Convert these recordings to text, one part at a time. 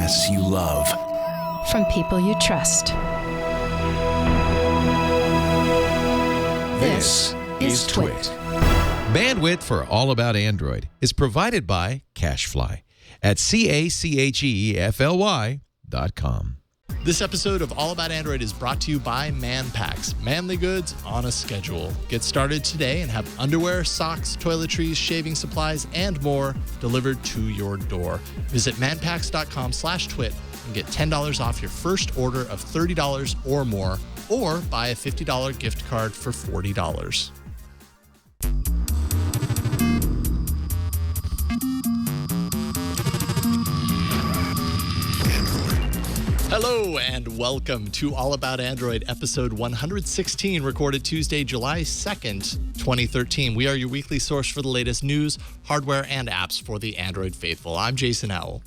podcasts you love. From people you trust. This is Twit. Bandwidth for All About Android is provided by CacheFly at CacheFly.com. This episode of All About Android is brought to you by Manpacks, manly goods on a schedule. Get started today and have underwear, socks, toiletries, shaving supplies, and more delivered to your door. Visit manpacks.com/twit and get $10 off your first order of $30 or more, or buy a $50 gift card for $40. Hello and welcome to All About Android, episode 116, recorded Tuesday, July 2nd, 2013. We are your weekly source for the latest news, hardware, and apps for the Android faithful. I'm Jason Howell.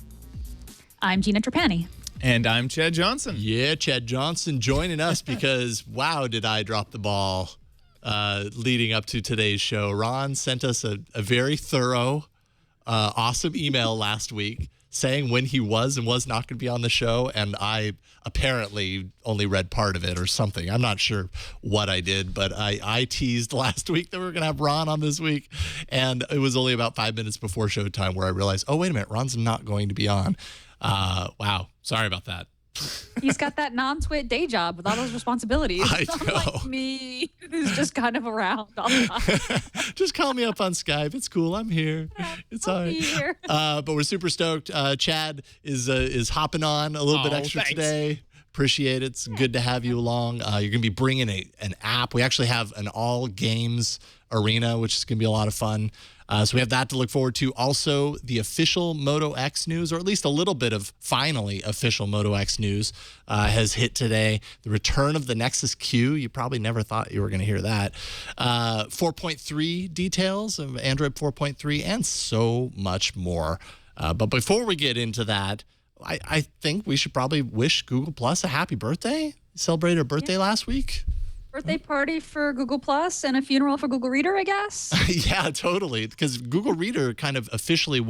I'm Gina Trapani. And I'm Chad Johnson. Yeah, Chad Johnson joining us because, wow, did I drop the ball leading up to today's show. Ron sent us a very thorough, awesome email last week saying when he was and was not going to be on the show, and I apparently only read part of it or something. I'm not sure what I did, but I teased last week that we were going to have Ron on this week, and it was only about 5 minutes before showtime where I realized, oh, wait a minute, Ron's not going to be on. Wow, sorry about that. He's got that non-twit day job with all those responsibilities. I know. Like me, who's just kind of around all the time. Just call me up on Skype. It's cool. I'm here. It's all right. Here. But we're super stoked. Chad is hopping on a little bit extra thanks. today. Appreciate it. It's good to have you along. You're going to be bringing an app. We actually have an all games arena, which is going to be a lot of fun. So we have that to look forward to. Also, the official Moto X news, or at least a little bit of finally official Moto X news, has hit today. The return of the Nexus Q. You probably never thought you were going to hear that. 4.3 details of Android 4.3 and so much more. But before we get into that, I think we should probably wish Google Plus a happy birthday. Celebrated a birthday last week. Birthday party for Google Plus and a funeral for Google Reader, I guess. Yeah, totally. Because Google Reader kind of officially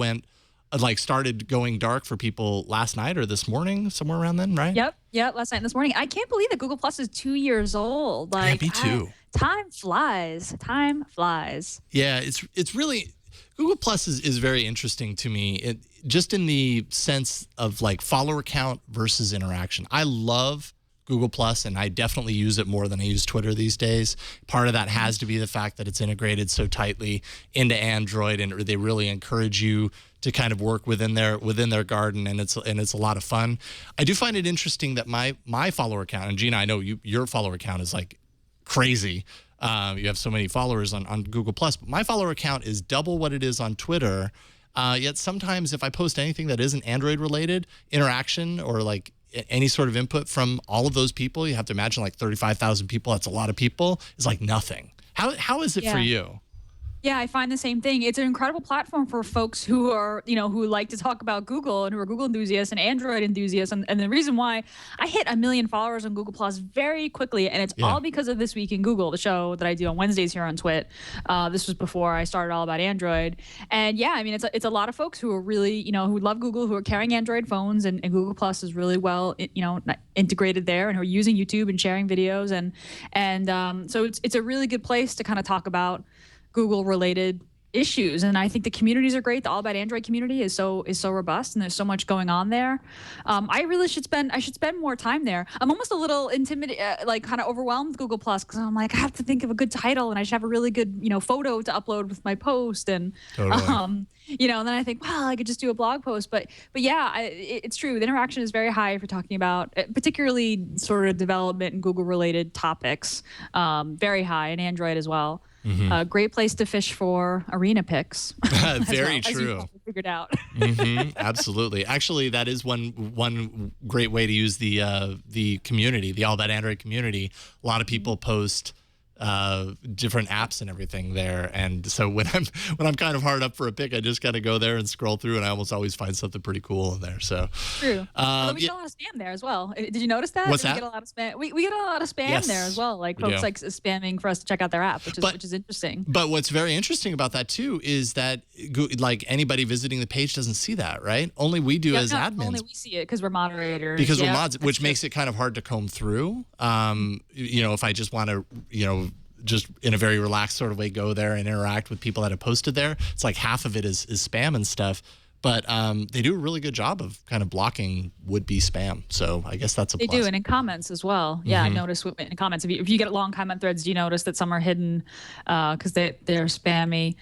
started going dark for people last night or this morning, somewhere around then, right? Yep, last night and this morning. I can't believe that Google Plus is 2 years old. Yeah, me too. Time flies. Yeah, it's really, Google Plus is very interesting to me. Just in the sense of like follower count versus interaction. I love Google Plus, and I definitely use it more than I use Twitter these days. Part of that has to be the fact that it's integrated so tightly into Android, and they really encourage you to kind of work within their garden, and it's a lot of fun. I do find it interesting that my follower count, and Gina, I know your follower count is like crazy. You have so many followers on Google Plus, but my follower count is double what it is on Twitter. Yet sometimes if I post anything that isn't Android related, interaction or like any sort of input from all of those people, you have to imagine like 35,000 people, that's a lot of people, is like nothing. How is it for you? Yeah, I find the same thing. It's an incredible platform for folks who are, who like to talk about Google and who are Google enthusiasts and Android enthusiasts. And the reason why I hit 1 million followers on Google Plus very quickly, and it's all because of This Week in Google, the show that I do on Wednesdays here on Twit. This was before I started All About Android. And yeah, I mean, it's a lot of folks who are really, who love Google, who are carrying Android phones, and Google Plus is really well, integrated there, and who are using YouTube and sharing videos. And so it's a really good place to kind of talk about Google-related issues, and I think the communities are great. The All About Android community is so robust, and there's so much going on there. I should spend more time there. I'm almost a little intimidated, like kind of overwhelmed with Google Plus, because I'm like, I have to think of a good title, and I should have a really good photo to upload with my post, and totally. and then I think, well, I could just do a blog post, but yeah, it's true. The interaction is very high if you're talking about particularly sort of development and Google-related topics. Very high in Android as well. Mm-hmm. Great place to fish for arena picks. Very true. As you figured out. Absolutely. Actually, that is one great way to use the community, the All About Android community. A lot of people post different apps and everything there. And so when I'm kind of hard up for a pick, I just got to go there and scroll through, and I almost always find something pretty cool in there. So true. Although we get a lot of spam there as well. Did you notice that? What's that? We get a lot of spam. We get a lot of spam there as well. Like folks like spamming for us to check out their app, which is interesting. But what's very interesting about that too is that like anybody visiting the page doesn't see that, right? Only we do as admins. Only we see it because we're moderators. Because we're mods, which makes it kind of hard to comb through. If I just want to, just in a very relaxed sort of way, go there and interact with people that have posted there. It's like half of it is spam and stuff. But they do a really good job of kind of blocking would-be spam. So I guess that's a plus. They do, and in comments as well. Yeah, I noticed in comments. If you get long comment threads, do you notice that some are hidden because they're spammy,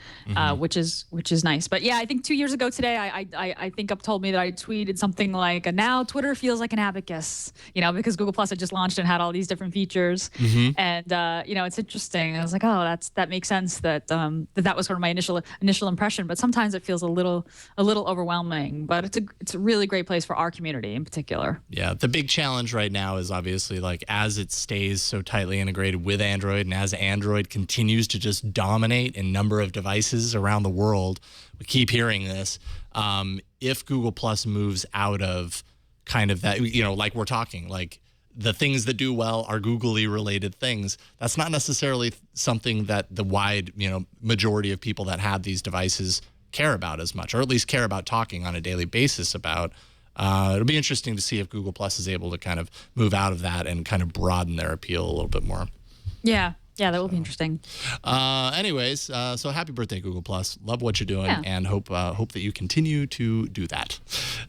which is nice. But yeah, I think 2 years ago today, I think Up told me that I tweeted something like, now Twitter feels like an abacus, because Google Plus had just launched and had all these different features. And, it's interesting. I was like, oh, that makes sense that that was sort of my initial impression. But sometimes it feels a little overwhelming, but it's a really great place for our community in particular. Yeah, the big challenge right now is obviously like as it stays so tightly integrated with Android and as Android continues to just dominate in number of devices around the world, we keep hearing this, if Google Plus moves out of kind of that, like we're talking, like the things that do well are Googly related things. That's not necessarily something that the wide, majority of people that have these devices care about as much, or at least care about talking on a daily basis about. It'll be interesting to see if Google Plus is able to kind of move out of that and kind of broaden their appeal a little bit more. Yeah, that will be interesting. Anyways, so happy birthday, Google Plus. Love what you're doing, and hope that you continue to do that.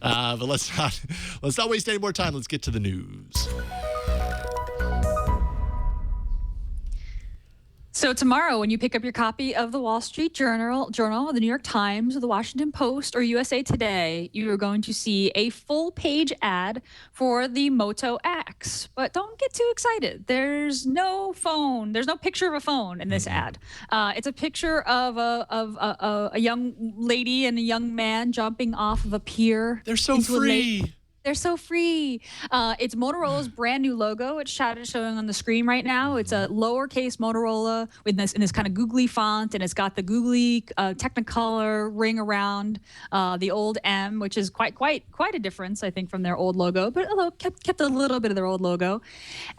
But let's not waste any more time. Let's get to the news. So tomorrow, when you pick up your copy of the Wall Street Journal, the New York Times, or the Washington Post, or USA Today, you are going to see a full-page ad for the Moto X. But don't get too excited. There's no phone. There's no picture of a phone in this ad. It's a picture of a young lady and a young man jumping off of a pier. They're so free. They're so free. It's Motorola's brand new logo. It's showing on the screen right now. It's a lowercase Motorola in this kind of googly font, and it's got the googly Technicolor ring around the old M, which is quite a difference, I think, from their old logo. But although kept a little bit of their old logo,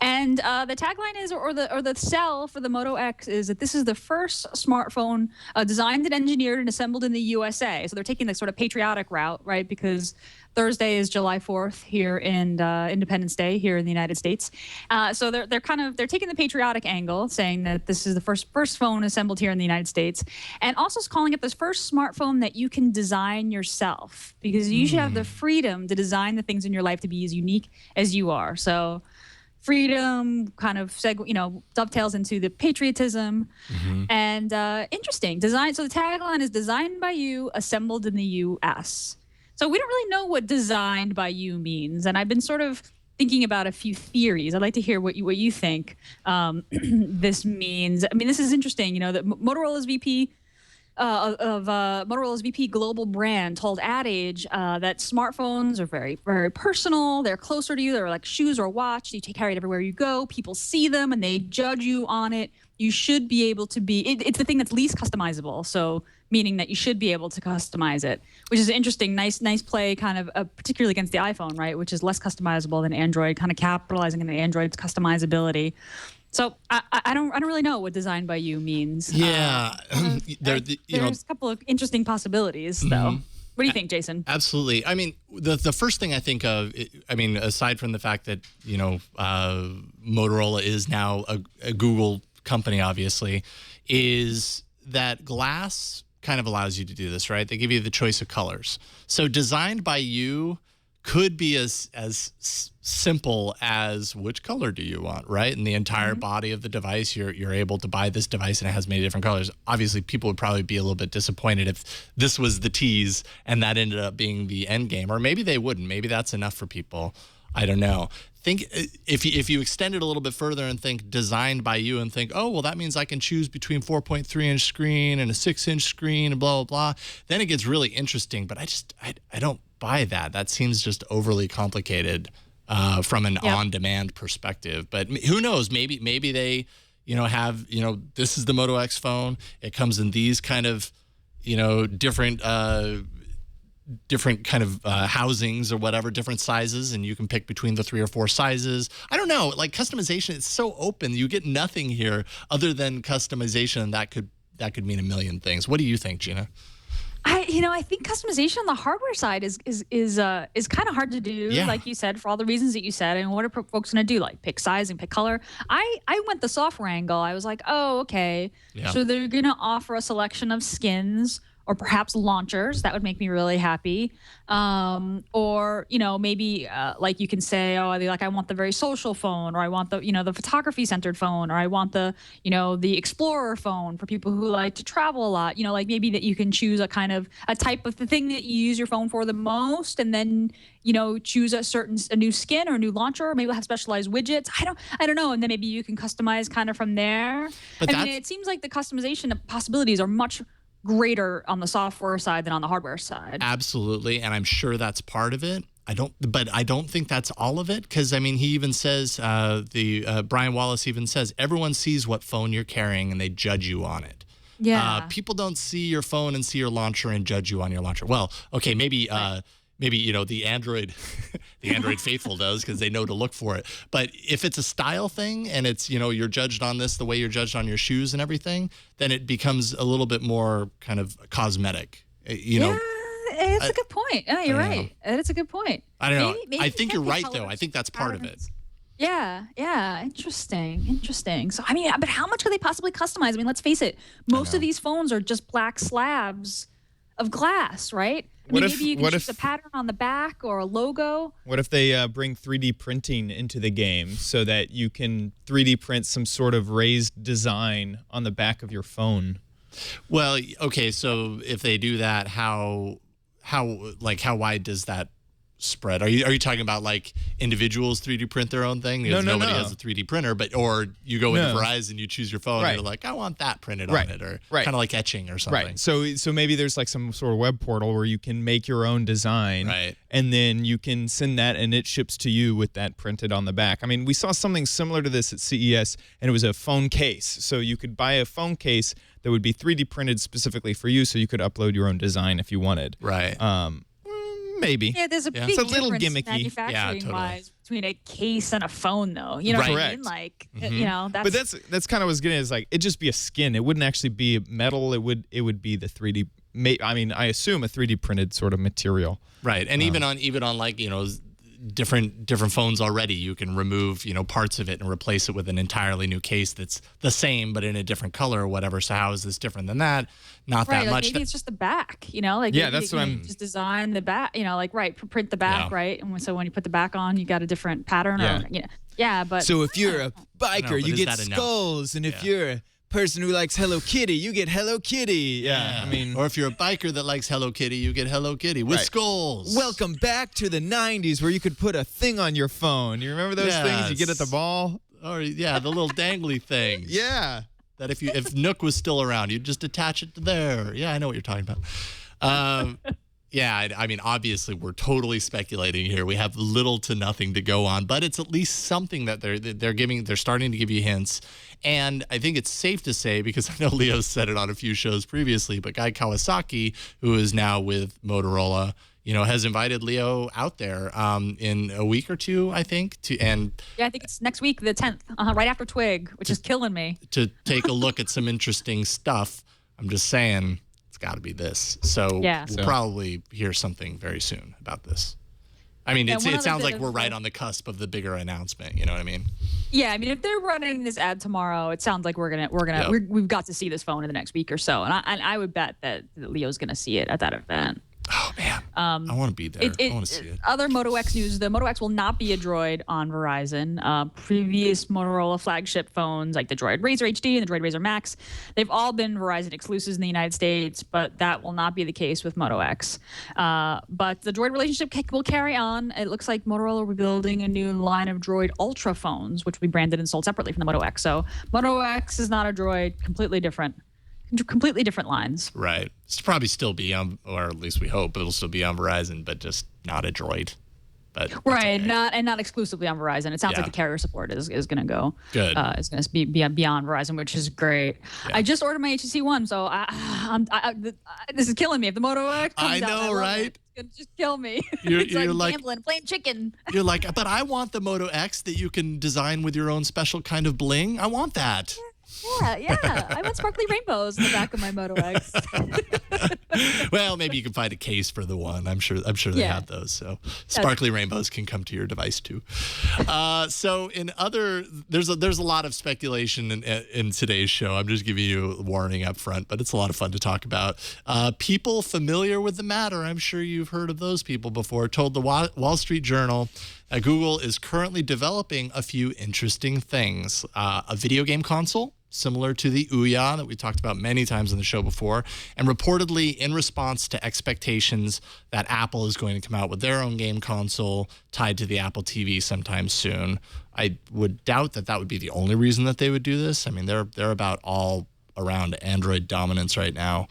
and the tagline is, or the sell for the Moto X is that this is the first smartphone designed and engineered and assembled in the USA. So they're taking the sort of patriotic route, right? Because Thursday is July 4th here in Independence Day here in the United States. So they're taking the patriotic angle, saying that this is the first phone assembled here in the United States, and also calling it the first smartphone that you can design yourself, because you should have the freedom to design the things in your life to be as unique as you are. So freedom kind of dovetails into the patriotism, and interesting design. So the tagline is designed by you, assembled in the U.S. So we don't really know what designed by you means. And I've been sort of thinking about a few theories. I'd like to hear what you think this means. I mean, this is interesting. That Motorola's VP Motorola's VP global brand told Ad Age that smartphones are very, very personal. They're closer to you. They're like shoes or a watch. You take carry it everywhere you go. People see them and they judge you on it. You should be able to be. It's the thing that's least customizable. So meaning that you should be able to customize it, which is interesting. Nice play, kind of particularly against the iPhone, right? Which is less customizable than Android, kind of capitalizing on the Android's customizability. So I don't really know what designed by you means. Yeah, there's a couple of interesting possibilities, though. What do you think, Jason? Absolutely. I mean, the first thing I think of, aside from the fact that Motorola is now a Google company, obviously, is that glass kind of allows you to do this, right? They give you the choice of colors. So designed by you could be as simple as which color do you want, right? And the entire body of the device, you're able to buy this device and it has many different colors. Obviously, people would probably be a little bit disappointed if this was the tease and that ended up being the end game. Or maybe they wouldn't. Maybe that's enough for people. I don't know. Think if you extend it a little bit further and think designed by you and think, oh, well, that means I can choose between 4.3-inch screen and a 6-inch screen and blah, blah, blah. Then it gets really interesting. But I don't buy that. That seems just overly complicated from an on-demand perspective. But who knows? Maybe they, have, this is the Moto X phone. It comes in these kind of, different kind of housings or whatever, different sizes, and you can pick between the 3 or 4 sizes. I don't know, like customization, it's so open. You get nothing here other than customization, and that could mean a million things. What do you think, Gina? I think customization on the hardware side is kind of hard to do, like you said, for all the reasons that you said. And what are folks going to do? Like pick size and pick color. I went the software angle. I was like, oh, okay. Yeah. So they're going to offer a selection of skins or perhaps launchers. That would make me really happy. Or, maybe like you can say, oh, I want the very social phone, or I want the, the photography centered phone, or I want the, the Explorer phone for people who like to travel a lot. Like maybe that you can choose a type of the thing that you use your phone for the most, and then, choose a new skin or a new launcher, or maybe we'll have specialized widgets. I don't know. And then maybe you can customize kind of from there. But it seems like the customization possibilities are much greater on the software side than on the hardware side. Absolutely, and I'm sure that's part of it. I don't think that's all of it, because he even says Brian Wallace even says everyone sees what phone you're carrying and they judge you on it. Yeah. People don't see your phone and see your launcher and judge you on your launcher. Well, okay, maybe. Maybe, the Android faithful does, because they know to look for it. But if it's a style thing and it's, you're judged on this the way you're judged on your shoes and everything, then it becomes a little bit more kind of cosmetic. Yeah, it's a good point. Yeah, you're right. It's a good point. I don't know. Maybe I think you're right, though. I think that's part of it. Yeah. Interesting. So, but how much could they possibly customize? Let's face it. Most of these phones are just black slabs of glass, right? Maybe you can choose a pattern on the back or a logo. What if they bring 3D printing into the game so that you can 3D print some sort of raised design on the back of your phone? Well, okay, so if they do that, how wide does that spread? Are you talking about like individuals 3D print their own thing? Because nobody has a 3D printer, or you go into Verizon, you choose your phone, and you're like, I want that printed on it, or kind of like etching or something. Right. So maybe there's like some sort of web portal where you can make your own design, and then you can send that, and it ships to you with that printed on the back. We saw something similar to this at CES, and it was a phone case. So you could buy a phone case that would be 3D printed specifically for you, so you could upload your own design if you wanted. Right. Maybe. Yeah, there's a big it's a little difference gimmicky. manufacturing-wise between a case and a phone, though. You know what I mean? Like, that's... But that's kind of what I was getting at, is like, it'd just be a skin. It wouldn't actually be metal. It would be the 3D. I assume a 3D printed sort of material. Right, and even on like different phones already, you can remove parts of it and replace it with an entirely new case that's the same but in a different color or whatever. So how is this different than that? Not that much. Maybe it's just the back, that's what I'm just design the back, print the back, right? And so when you put the back on, you got a different pattern. But so if you're a biker, you get skulls, and if you're a person who likes Hello Kitty, you get Hello Kitty. Or if you're a biker that likes Hello Kitty, you get Hello Kitty with skulls. Welcome back to the 90s, where you could put a thing on your phone. You remember those things you get at the mall? Or the little dangly things. Yeah. That if Nook was still around, you'd just attach it to there. Yeah, I know what you're talking about. Obviously, we're totally speculating here. We have little to nothing to go on, but it's at least something that they're starting to give you hints. And I think it's safe to say, because I know Leo said it on a few shows previously, but Guy Kawasaki, who is now with Motorola, has invited Leo out there in a week or two, I think. I think it's next week, the 10th, right after Twig, which is killing me. To take a look at some interesting stuff. I'm just saying, it's got to be this. So we'll probably hear something very soon about this. It sounds like we're right on the cusp of the bigger announcement. You know what I mean? Yeah, if they're running this ad tomorrow, it sounds like we've got to see this phone in the next week or so, and I would bet that Leo's gonna see it at that event. Oh man, I want to be there. I want to see it. Other Moto X news: the Moto X will not be a Droid on Verizon. Previous Motorola flagship phones, like the Droid Razr HD and the Droid Razr Max, they've all been Verizon exclusives in the United States, but that will not be the case with Moto X. But the Droid relationship will carry on. It looks like Motorola will be building a new line of Droid Ultra phones, which will be branded and sold separately from the Moto X. So Moto X is not a Droid, completely different lines. Right. It's probably still be on, or at least we hope it'll still be on Verizon, but just not a Droid. But right, okay. not exclusively on Verizon. It sounds like the carrier support is going to go. Good. Is going to be beyond Verizon, which is great. Yeah. I just ordered my HTC One, so this is killing me. If the Moto X comes out, I know, right? It's going to just kill me. You're like gambling, playing chicken. You're like, but I want the Moto X that you can design with your own special kind of bling. I want that. Yeah. I want sparkly rainbows in the back of my Moto X. Well, maybe you can find a case for the one. I'm sure they have those. So sparkly rainbows can come to your device too. So there's a lot of speculation in today's show. I'm just giving you a warning up front, but it's a lot of fun to talk about. People familiar with the matter, I'm sure you've heard of those people before, told the Wall Street Journal that Google is currently developing a few interesting things. A video game console, similar to the Ouya that we talked about many times on the show before, and reportedly in response to expectations that Apple is going to come out with their own game console tied to the Apple TV sometime soon. I would doubt that would be the only reason that they would do this. I mean, they're about all around Android dominance right now.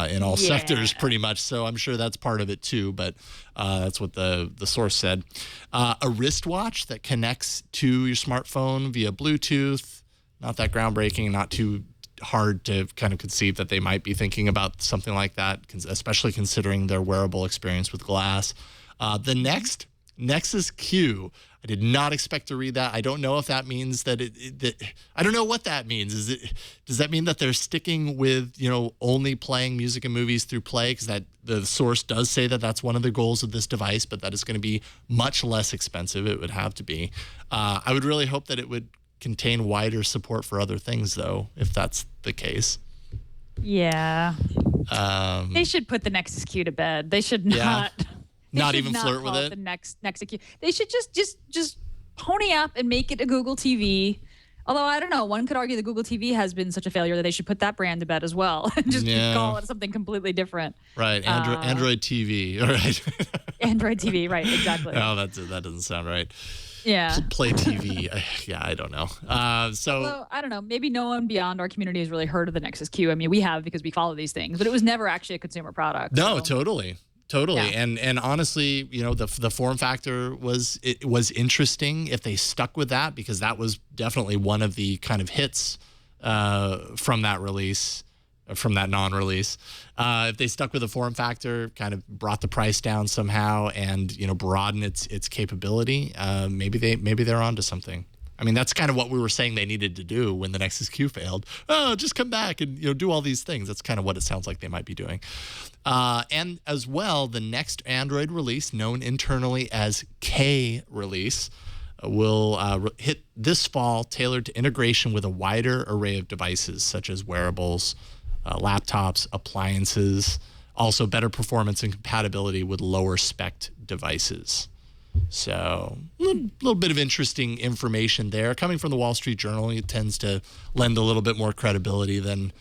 In all sectors, pretty much. So I'm sure that's part of it too, but that's what the source said. A wristwatch that connects to your smartphone via Bluetooth. Not that groundbreaking, not too hard to kind of conceive that they might be thinking about something like that, especially considering their wearable experience with glass. The next, Nexus Q. I did not expect to read that. I don't know if that means that I don't know what that means. Does that mean that they're sticking with, only playing music and movies through Play? Because that the source does say that that's one of the goals of this device, but that it's going to be much less expensive. It would have to be. I would really hope that it would contain wider support for other things, though, if that's the case. Yeah. They should put the Nexus Q to bed. They should not. Not even flirt with it. The Nexus Q. They should just pony up and make it a Google TV. Although I don't know, one could argue the Google TV has been such a failure that they should put that brand to bed as well and just call it something completely different. Right, Android TV. All right. Android TV. Right. Exactly. Oh, that doesn't sound right. Yeah. Play TV. I don't know. Although, I don't know. Maybe no one beyond our community has really heard of the Nexus Q. I mean, we have because we follow these things, but it was never actually a consumer product. No, so. Totally. Yeah. And honestly, the form factor was interesting if they stuck with that, because that was definitely one of the kind of hits from that release, from that non-release. If they stuck with the form factor, kind of brought the price down somehow, and broaden its capability, maybe they're onto something. I mean, that's kind of what we were saying they needed to do when the Nexus Q failed. Oh, just come back and do all these things. That's kind of what it sounds like they might be doing. And as well, the next Android release, known internally as K release, will hit this fall, tailored to integration with a wider array of devices, such as wearables, laptops, appliances, also better performance and compatibility with lower spec devices. So a little bit of interesting information there coming from the Wall Street Journal. It tends to lend a little bit more credibility than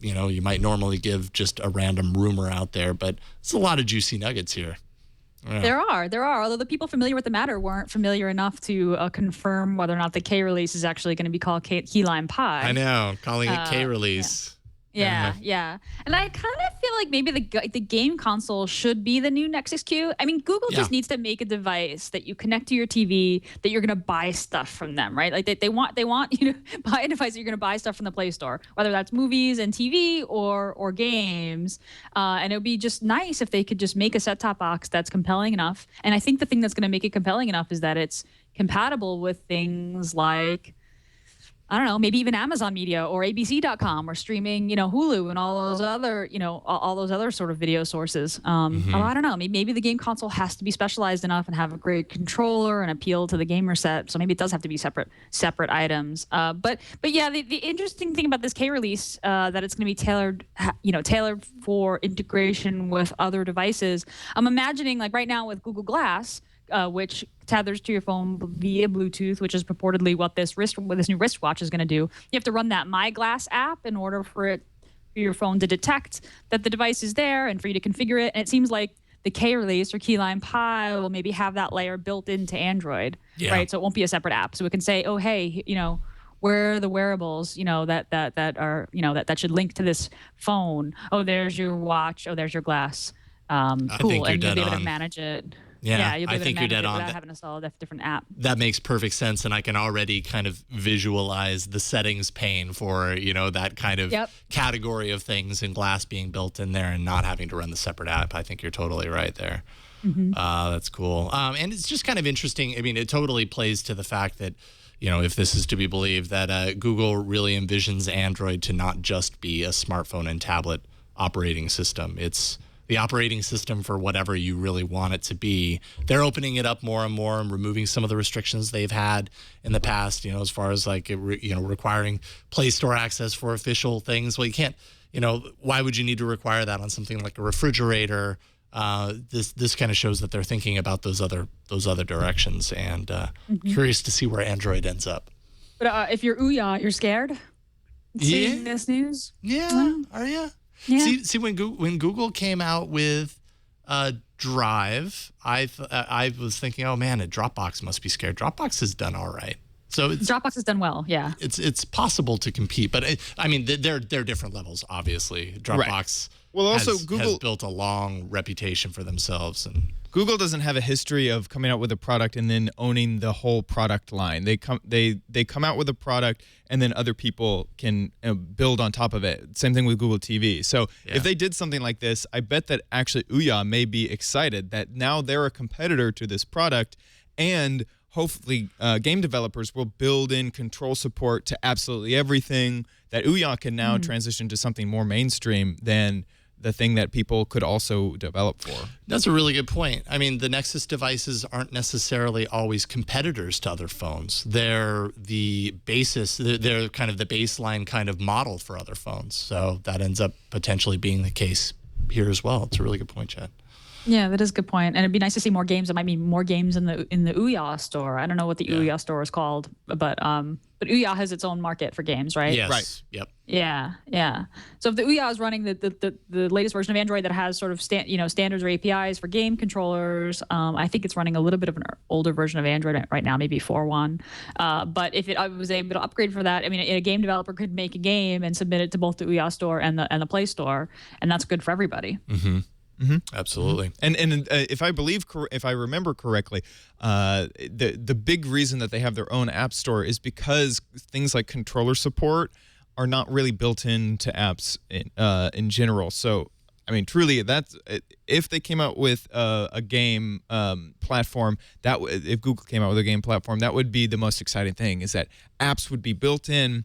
you might normally give just a random rumor out there. But it's a lot of juicy nuggets here. Yeah. There are. Although the people familiar with the matter weren't familiar enough to confirm whether or not the K release is actually going to be called Key Lime Pie. I know, calling it K release. Yeah. And I kind of feel like maybe the game console should be the new Nexus Q. I mean, Google just needs to make a device that you connect to your TV that you're going to buy stuff from them, right? Like they want you to buy a device that you're going to buy stuff from the Play Store, whether that's movies and TV or games. And it would be just nice if they could just make a set-top box that's compelling enough. And I think the thing that's going to make it compelling enough is that it's compatible with things like, I don't know, maybe even Amazon Media or ABC.com or streaming, Hulu and all those other sort of video sources. Or I don't know, maybe the game console has to be specialized enough and have a great controller and appeal to the gamer set. So maybe it does have to be separate items. But yeah, the interesting thing about this K release, that it's going to be tailored for integration with other devices. I'm imagining, like right now with Google Glass, which tethers to your phone via Bluetooth, which is purportedly what this new wristwatch is going to do. You have to run that My Glass app in order for your phone to detect that the device is there and for you to configure it. And it seems like the K release or Key Lime Pie will maybe have that layer built into Android, right? So it won't be a separate app. So it can say, oh, hey, where are the wearables, that should link to this phone? Oh, there's your watch. Oh, there's your glass. Cool. I think you're and you'll dead be able on. to manage it. Yeah, you'll be I able think to you're manage dead it on. without having to install a different app. That makes perfect sense, and I can already kind of visualize the settings pane for that kind of category of things, and Glass being built in there and not having to run the separate app. I think you're totally right there. That's cool. And it's just kind of interesting. I mean, it totally plays to the fact that, if this is to be believed, that Google really envisions Android to not just be a smartphone and tablet operating system. It's the operating system for whatever you really want it to be. They're opening it up more and more and removing some of the restrictions they've had in the past, as far as like, requiring Play Store access for official things. Well, you can't, why would you need to require that on something like a refrigerator? This kind of shows that they're thinking about those other directions, and curious to see where Android ends up. But if you're Ouya, you're scared seeing this news? Yeah, are you? Yeah. See, when Google came out with Drive, I was thinking, oh man, Dropbox must be scared. Dropbox has done all right. So Dropbox has done well, yeah. It's possible to compete, but they're different levels, obviously. Dropbox has built a long reputation for themselves, and Google doesn't have a history of coming out with a product and then owning the whole product line. They come out with a product and then other people can build on top of it. Same thing with Google TV. So if they did something like this, I bet that actually Ouya may be excited that now they're a competitor to this product, and hopefully game developers will build in control support to absolutely everything, that Ouya can now transition to something more mainstream than the thing that people could also develop for. That's a really good point. I mean, the Nexus devices aren't necessarily always competitors to other phones. They're the basis, they're kind of the baseline kind of model for other phones. So that ends up potentially being the case here as well. It's a really good point, Chad. Yeah, that is a good point. And it'd be nice to see more games. There might be more games in the Ouya store. I don't know what the Ouya store is called, but Ouya has its own market for games, right? Yes. Right. Yep. Yeah. So if the Ouya is running the latest version of Android that has sort of standards or APIs for game controllers, I think it's running a little bit of an older version of Android right now, maybe 4.1. But if I was able to upgrade for that, I mean, a game developer could make a game and submit it to both the Ouya store and the Play Store, and that's good for everybody. Absolutely. And if I remember correctly, the big reason that they have their own app store is because things like controller support are not really built into apps in general. So, I mean, truly, if they came out with a game platform, if Google came out with a game platform, that would be the most exciting thing, is that apps would be built in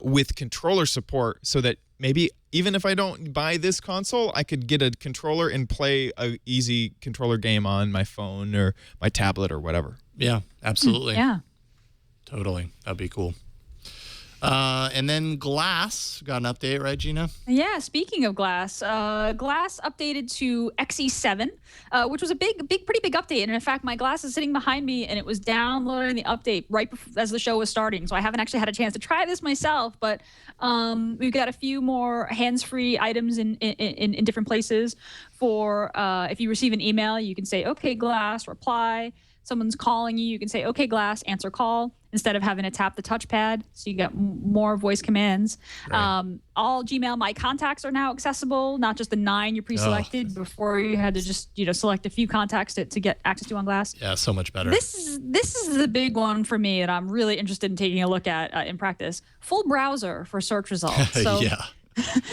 with controller support, so that maybe even if I don't buy this console, I could get a controller and play a easy controller game on my phone or my tablet or whatever. Yeah, absolutely. Yeah. Totally. That'd be cool. And then Glass got an update, right, Gina? Yeah, speaking of Glass, Glass updated to XE7, which was a pretty big update. And in fact, my Glass is sitting behind me, and it was downloading the update right as the show was starting. So I haven't actually had a chance to try this myself, but we've got a few more hands-free items in different places. For if you receive an email, you can say, "Okay, Glass, reply." Someone's calling you, you can say, "Okay, Glass, answer call," instead of having to tap the touchpad. So you get more voice commands. Right. All Gmail My Contacts are now accessible, not just the 9 you pre-selected. Before you had to just select a few contacts to get access to on Glass. Yeah, so much better. This is the big one for me that I'm really interested in taking a look at in practice. Full browser for search results. So, yeah.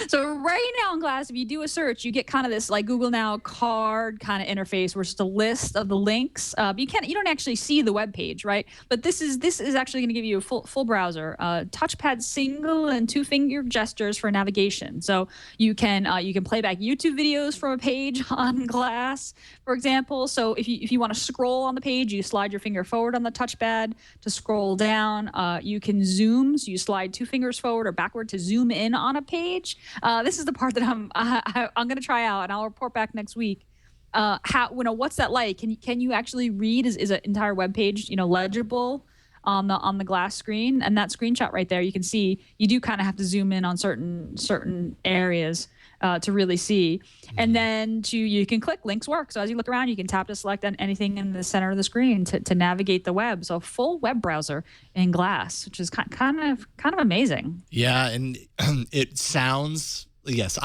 So right now in Glass, if you do a search, you get kind of this like Google Now card kind of interface where it's just a list of the links. You don't actually see the web page, right? But this is actually going to give you a full browser, touchpad single and 2-finger gestures for navigation. So you can play back YouTube videos from a page on Glass, for example. So if you want to scroll on the page, you slide your finger forward on the touchpad to scroll down. You can zoom, so you slide 2 fingers forward or backward to zoom in on a page. This is the part that I'm going to try out, and I'll report back next week. What's that like? Can you actually read? Is an entire web page legible on the Glass screen? And that screenshot right there, you can see you do kind of have to zoom in on certain areas to really see. And then you can click links work. So as you look around, you can tap to select anything in the center of the screen to navigate the web. So full web browser in Glass, which is kind of amazing. Yeah, and it sounds, yes,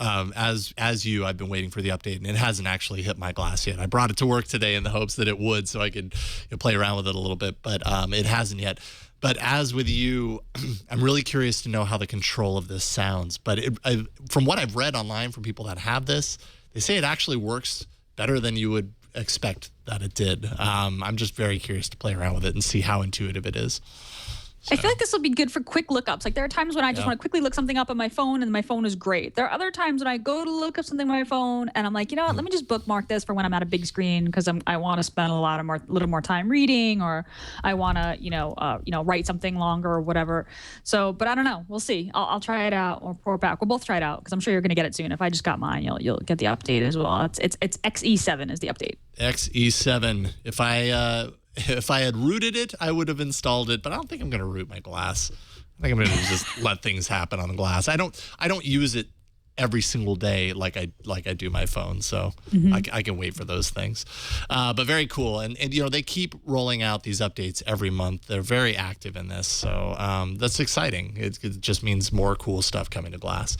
as you, I've been waiting for the update, and it hasn't actually hit my glass yet. I brought it to work today in the hopes that it would, so I could play around with it a little bit, but it hasn't yet. But as with you, I'm really curious to know how the control of this sounds. But from what I've read online from people that have this, they say it actually works better than you would expect that it did. I'm just very curious to play around with it and see how intuitive it is. So. I feel like this will be good for quick lookups. Like there are times when I just want to quickly look something up on my phone and my phone is great. There are other times when I go to look up something on my phone and I'm like, you know what, let me just bookmark this for when I'm at a big screen because I want to spend a little more time reading, or I want to, write something longer or whatever. So, but I don't know. We'll see. I'll try it out or report back. We'll both try it out because I'm sure you're going to get it soon. If I just got mine, you'll get the update as well. It's XE7 is the update. XE7. If I had rooted it, I would have installed it, but I don't think I'm going to root my glass. I think I'm going to just let things happen on the glass. I don't use it every single day like I do my phone, so I can wait for those things. But very cool, and they keep rolling out these updates every month. They're very active in this, so that's exciting. It just means more cool stuff coming to glass.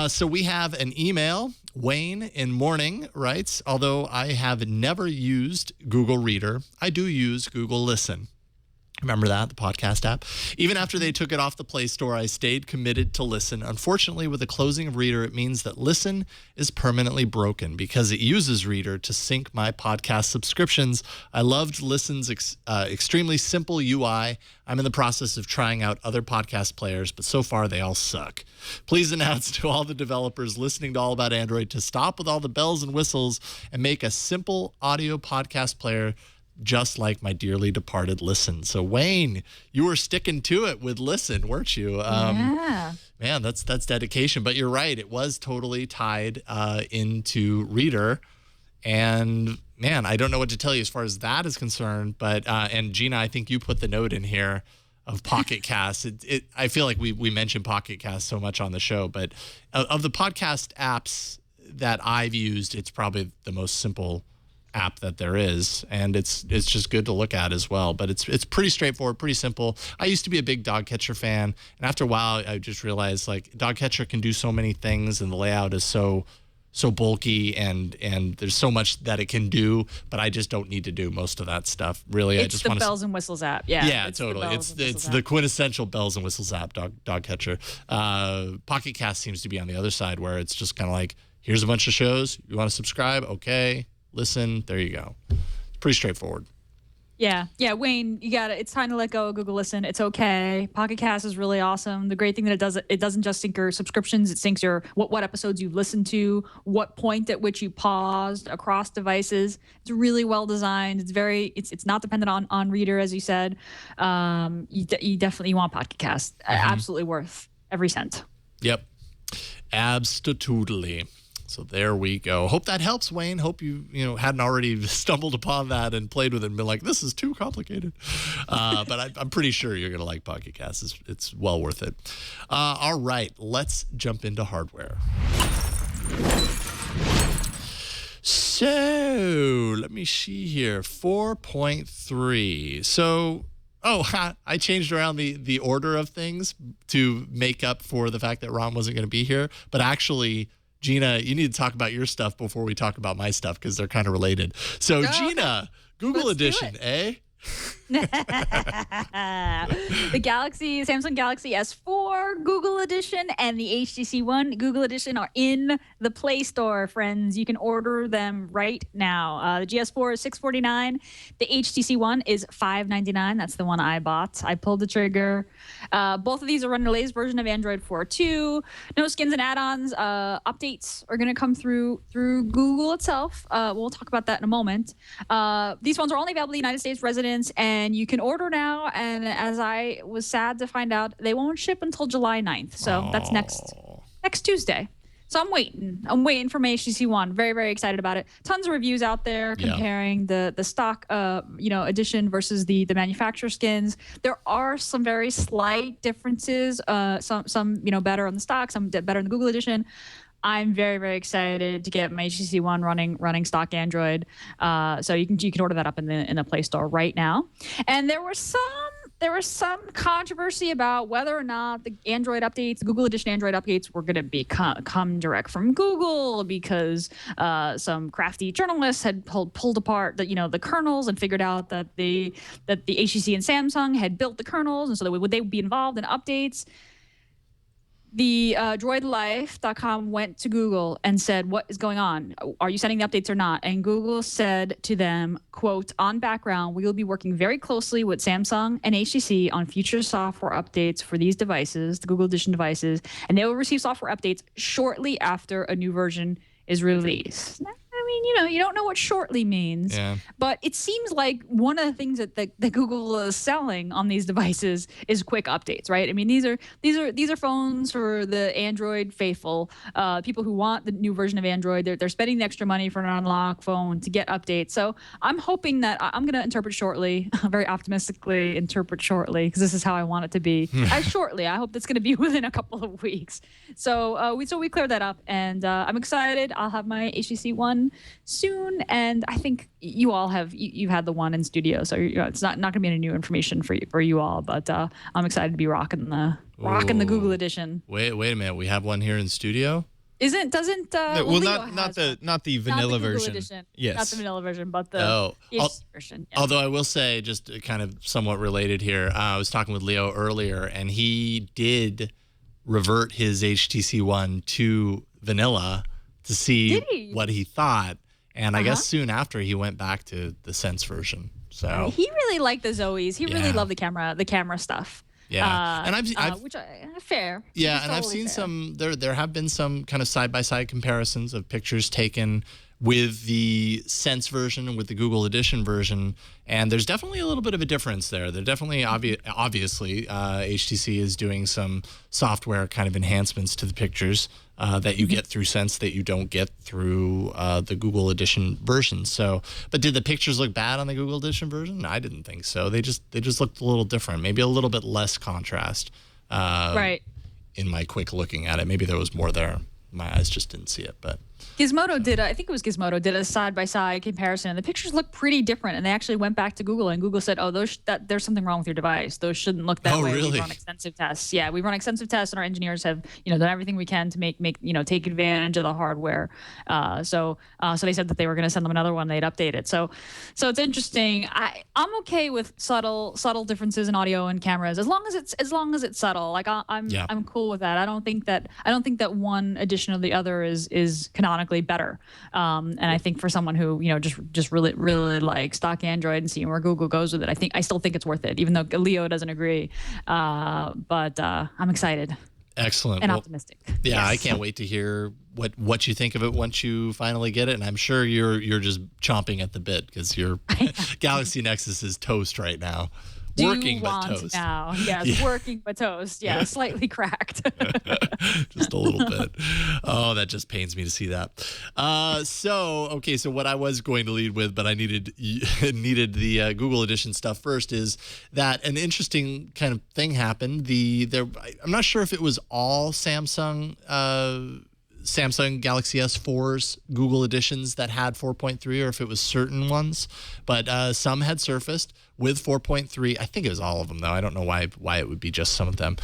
So we have an email. Wayne in Morning writes, although I have never used Google Reader, I do use Google Listen. Remember that, the podcast app? Even after they took it off the Play Store, I stayed committed to Listen. Unfortunately, with the closing of Reader, it means that Listen is permanently broken because it uses Reader to sync my podcast subscriptions. I loved Listen's extremely simple UI. I'm in the process of trying out other podcast players, but so far they all suck. Please announce to all the developers listening to All About Android to stop with all the bells and whistles and make a simple audio podcast player just like my dearly departed Listen. So Wayne, you were sticking to it with Listen, weren't you? Yeah. Man, that's dedication. But you're right, it was totally tied into Reader. And man, I don't know what to tell you as far as that is concerned. But and Gina, I think you put the note in here of Pocket Cast. I feel like we mentioned Pocket Cast so much on the show, but of the podcast apps that I've used, it's probably the most simple app that there is, and it's just good to look at as well. But it's pretty straightforward, pretty simple. I used to be a big dog catcher fan, and after a while I just realized like dog catcher can do so many things, and the layout is so bulky, and there's so much that it can do, but I just don't need to do most of that stuff. Really, I just want the bells and whistles app. Yeah, totally. It's the quintessential bells and whistles app, dog catcher. Pocket Cast seems to be on the other side, where it's just kind of like, here's a bunch of shows, you want to subscribe, okay, listen, there you go. It's pretty straightforward. Yeah, Wayne, you got it. It's time to let go of Google Listen. It's okay. Pocket Cast is really awesome. The great thing that it doesn't just sync your subscriptions. It syncs your what episodes you've listened to, what point at which you paused across devices. It's really well designed. It's not dependent on Reader, as you said. You definitely want Pocket Cast. Absolutely worth every cent. Yep, absolutely. So there we go. Hope that helps, Wayne. Hope you hadn't already stumbled upon that and played with it and been like, this is too complicated. But I'm pretty sure you're going to like Pocket Cast. It's well worth it. All right, let's jump into hardware. So let me see here. 4.3. So, I changed around the order of things to make up for the fact that Ron wasn't going to be here. But actually, Gina, you need to talk about your stuff before we talk about my stuff because they're kind of related. So, Gina, Google Edition, eh? The Samsung Galaxy S4 Google Edition and the HTC One Google Edition are in the Play Store, friends. You can order them right now. The GS4 is $649. The HTC One is $599. That's the one I bought. I pulled the trigger. Both of these are running the latest version of Android 4.2. No skins and add-ons. Updates are going to come through Google itself. We'll talk about that in a moment. These phones are only available to United States residents, and you can order now. And as I was sad to find out, they won't ship until July 9th. So that's next Tuesday. So I'm waiting for my HTC One. Very, very excited about it. Tons of reviews out there comparing the stock edition versus the manufacturer skins. There are some very slight differences. Some better on the stock, some better in the Google edition. I'm very, very excited to get my HTC One running stock Android. So you can order that up in the Play Store right now. And there was some controversy about whether or not the Android updates, the Google Edition Android updates, were going to be come direct from Google, because some crafty journalists had pulled apart the kernels and figured out that the HTC and Samsung had built the kernels, and so would they be involved in updates. The droidlife.com went to Google and said, what is going on? Are you sending the updates or not? And Google said to them, quote, on background, we will be working very closely with Samsung and HTC on future software updates for these devices, the Google Edition devices, and they will receive software updates shortly after a new version is released. I mean, you don't know what shortly means, but it seems like one of the things that Google is selling on these devices is quick updates, right? I mean, these are phones for the Android faithful, people who want the new version of Android. They're spending the extra money for an unlock phone to get updates. So I'm hoping that I'm going to interpret shortly, very optimistically interpret shortly, because this is how I want it to be. Shortly, I hope that's going to be within a couple of weeks. So we cleared that up, and I'm excited. I'll have my HTC One soon, and I think you all you've had the one in studio, so it's not going to be any new information for you all, but I'm excited to be rocking the Google Edition. Wait a minute, we have one here in studio? Doesn't not the vanilla version. Edition. Yes, not the vanilla version, but the version. Yeah. Although I will say, just kind of somewhat related here, I was talking with Leo earlier, and he did revert his HTC One to vanilla to see what he thought, and I guess soon after he went back to the Sense version. So he really liked the Zoes. He really loved the camera stuff. Yeah, and I've which fair. Yeah, and totally I've seen fair. some. There have been some kind of side-by-side comparisons of pictures taken with the Sense version and with the Google Edition version, and there's definitely a little bit of a difference there. They're definitely obviously HTC is doing some software kind of enhancements to the pictures that you get through Sense that you don't get through the Google Edition version. So, but did the pictures look bad on the Google Edition version? I didn't think so. They just looked a little different, maybe a little bit less contrast. Right. In my quick looking at it, maybe there was more there. My eyes just didn't see it, but Gizmodo did a side-by-side comparison, and the pictures look pretty different. And they actually went back to Google, and Google said, "Oh, there's something wrong with your device. Those shouldn't look that way." Really? We run extensive tests. Yeah, we run extensive tests, and our engineers have done everything we can to make take advantage of the hardware. So they said that they were going to send them another one. They'd update it. So it's interesting. I'm okay with subtle differences in audio and cameras as long as it's subtle. Like I'm cool with that. I don't think that one edition of the other is canonically better. And I think for someone who just really like stock Android and seeing where Google goes with it, I still think it's worth it, even though Leo doesn't agree. But I'm excited. Excellent. And optimistic. Yeah, yes. I can't wait to hear what you think of it once you finally get it, and I'm sure you're just chomping at the bit because your Galaxy Nexus is toast right now. Working but toast. Now. Yes, working but toast. Yeah, slightly cracked. Just a little bit. Oh, that just pains me to see that. So what I was going to lead with, but I needed the Google Edition stuff first, is that an interesting kind of thing happened. I'm not sure if it was all Samsung Galaxy S4's Google Editions that had 4.3 or if it was certain ones, but some had surfaced with 4.3. I think it was all of them, though. I don't know why it would be just some of them.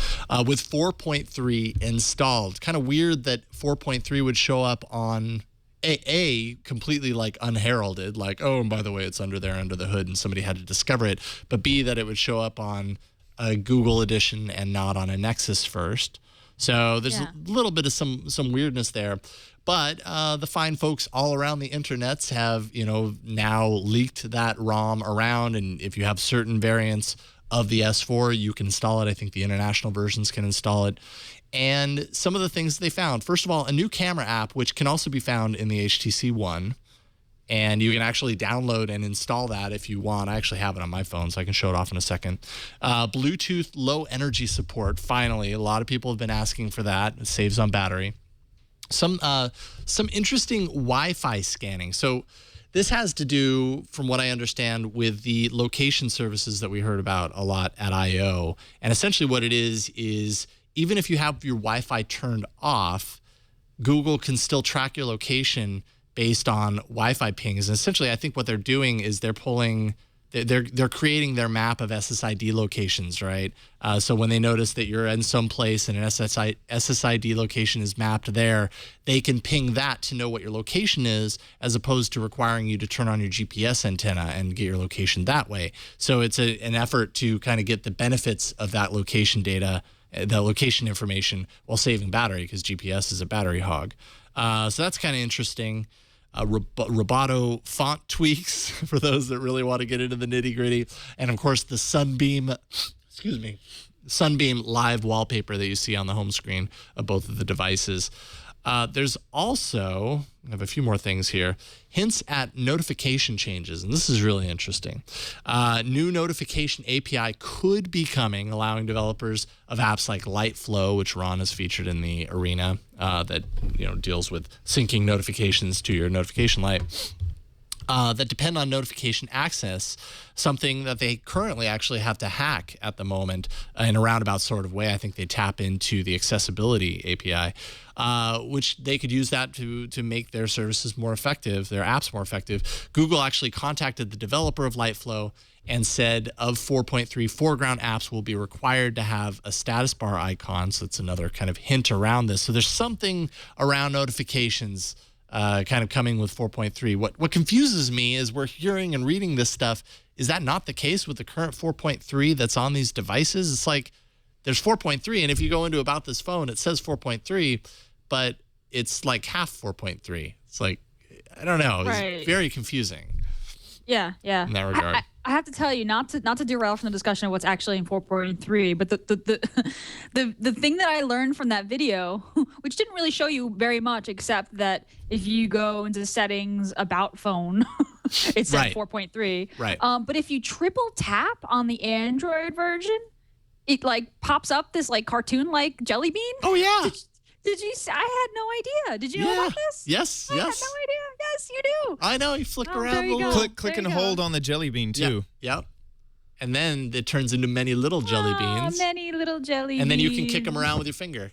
With 4.3 installed. Kind of weird that 4.3 would show up on A, completely like unheralded, like, oh, and by the way, it's under the hood and somebody had to discover it, but B, that it would show up on a Google Edition and not on a Nexus first. So there's a little bit of some weirdness there. But the fine folks all around the internets have, now leaked that ROM around. And if you have certain variants of the S4, you can install it. I think the international versions can install it. And some of the things they found, first of all, a new camera app, which can also be found in the HTC One. And you can actually download and install that if you want. I actually have it on my phone, so I can show it off in a second. Bluetooth low energy support. Finally, a lot of people have been asking for that. It saves on battery. Some interesting Wi-Fi scanning. So this has to do, from what I understand, with the location services that we heard about a lot at I/O. And essentially what it is even if you have your Wi-Fi turned off, Google can still track your location based on Wi-Fi pings. And essentially, I think what they're doing is they're pulling they're creating their map of SSID locations, right? So when they notice that you're in some place and an SSID location is mapped there, they can ping that to know what your location is, as opposed to requiring you to turn on your GPS antenna and get your location that way. So it's an effort to kind of get the benefits of that location data, the location information, while saving battery, because GPS is a battery hog. So that's kind of interesting. Roboto font tweaks for those that really want to get into the nitty gritty. And of course the Sunbeam live wallpaper that you see on the home screen of both of the devices. There's also, I have a few more things here, hints at notification changes, and this is really interesting. New notification API could be coming, allowing developers of apps like Lightflow, which Ron has featured in the arena, that deals with syncing notifications to your notification light, that depend on notification access, something that they currently actually have to hack at the moment in a roundabout sort of way. I think they tap into the accessibility API, which they could use that to make their services more effective, their apps more effective. Google actually contacted the developer of Lightflow and said of 4.3 foreground apps will be required to have a status bar icon. So it's another kind of hint around this. So there's something around notifications kind of coming with 4.3. What confuses me is we're hearing and reading this stuff. Is that not the case with the current 4.3 that's on these devices? It's like there's 4.3, and if you go into About This Phone, it says 4.3, but it's like half 4.3. It's like, I don't know. It's very confusing. Yeah. In that regard. I have to tell you, not to derail from the discussion of what's actually in 4.3, but the thing that I learned from that video, which didn't really show you very much, except that if you go into settings about phone, it says 4.3. Right. But if you triple tap on the Android version, it like pops up this like cartoon like jelly bean. Oh yeah. Did you? I had no idea. Did you know about this? Yes. I had no idea. Yes, you do. I know. You flick around a little. Click and hold on the jelly bean too. Yep. And then it turns into many little jelly beans. Many little jelly beans. And then you can kick them around with your finger.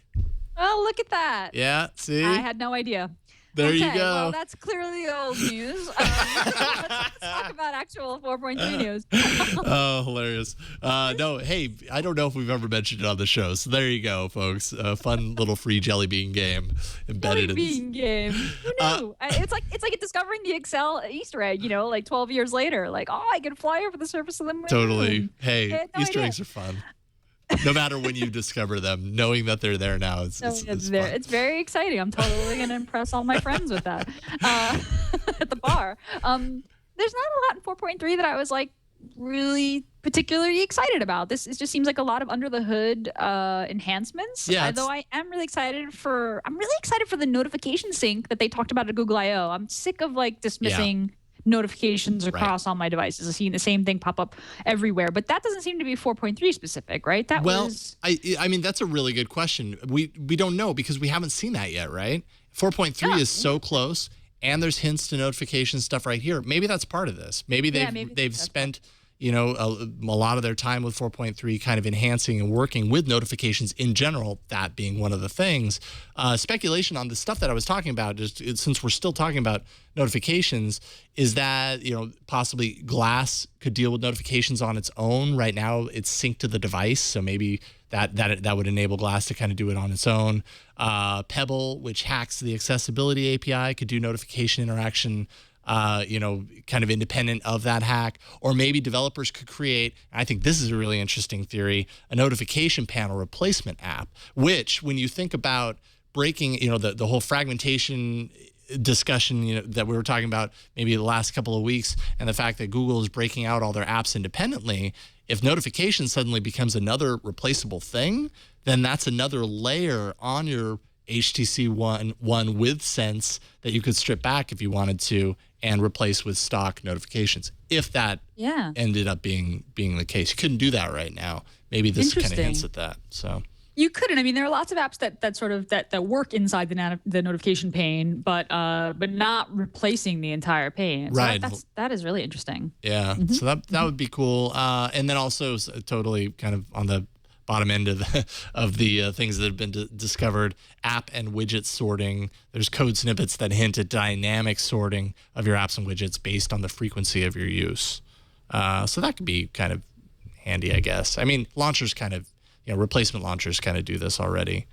Oh, look at that. Yeah. See? I had no idea. There you go. Well, that's clearly old news. Let's talk about actual 4.3 news. Oh, hilarious. No, hey, I don't know if we've ever mentioned it on the show. So there you go, folks. A fun little free jelly bean game embedded in. Jelly bean game. Who knew? It's like discovering the Excel Easter egg, like 12 years later. Like, oh, I can fly over the surface of the moon. Totally. Hey, Easter eggs are fun. No matter when you discover them, knowing that they're there now, it's fun. It's very exciting. I'm totally going to impress all my friends with that at the bar. There's not a lot in 4.3 that I was like really particularly excited about. It just seems like a lot of under the hood enhancements. Yeah. Though I am really excited for the notification sync that they talked about at Google I/O. I'm sick of like dismissing notifications across all my devices. I've seen the same thing pop up everywhere, but that doesn't seem to be 4.3 specific, right? I mean, that's a really good question. We don't know because we haven't seen that yet, right? 4.3 is so close, and there's hints to notification stuff right here. Maybe that's part of this. Maybe they've spent a lot of their time with 4.3 kind of enhancing and working with notifications in general, that being one of the things. Speculation on the stuff that I was talking about, since we're still talking about notifications, is that, possibly Glass could deal with notifications on its own. Right now, it's synced to the device, so maybe that would enable Glass to kind of do it on its own. Pebble, which hacks the accessibility API, could do notification interaction kind of independent of that hack. Or maybe developers could create, I think this is a really interesting theory, a notification panel replacement app, which when you think about breaking, the whole fragmentation discussion, that we were talking about maybe the last couple of weeks, and the fact that Google is breaking out all their apps independently, if notification suddenly becomes another replaceable thing, then that's another layer on your HTC One with Sense that you could strip back if you wanted to and replace with stock notifications. If that ended up being the case, you couldn't do that right now. Maybe this kind of hints at that. So you couldn't. I mean, there are lots of apps that work inside the notification pane, but not replacing the entire pane. So right. That is really interesting. Yeah. Mm-hmm. So that would be cool. And then also totally kind of on the bottom end of the things that have been discovered, app and widget sorting. There's code snippets that hint at dynamic sorting of your apps and widgets based on the frequency of your use. So that could be kind of handy, I guess. I mean, launchers kind of, replacement launchers kind of do this already.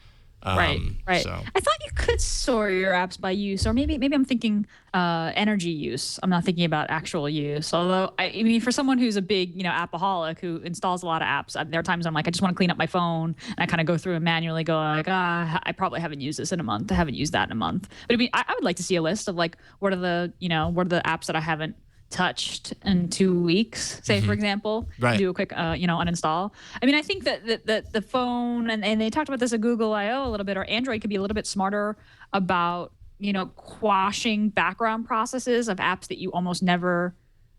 Right. So. I thought you could store your apps by use, or maybe I'm thinking energy use. I'm not thinking about actual use. Although, I mean, for someone who's a big, appaholic who installs a lot of apps, there are times I'm like, I just want to clean up my phone, and I kind of go through and manually go like, I probably haven't used this in a month. I haven't used that in a month. But I mean, I would like to see a list of like, what are the apps that I haven't touched in 2 weeks, say for example, do a quick uninstall. I mean, I think that the phone, and they talked about this at Google I/O a little bit, or Android could be a little bit smarter about quashing background processes of apps that you almost never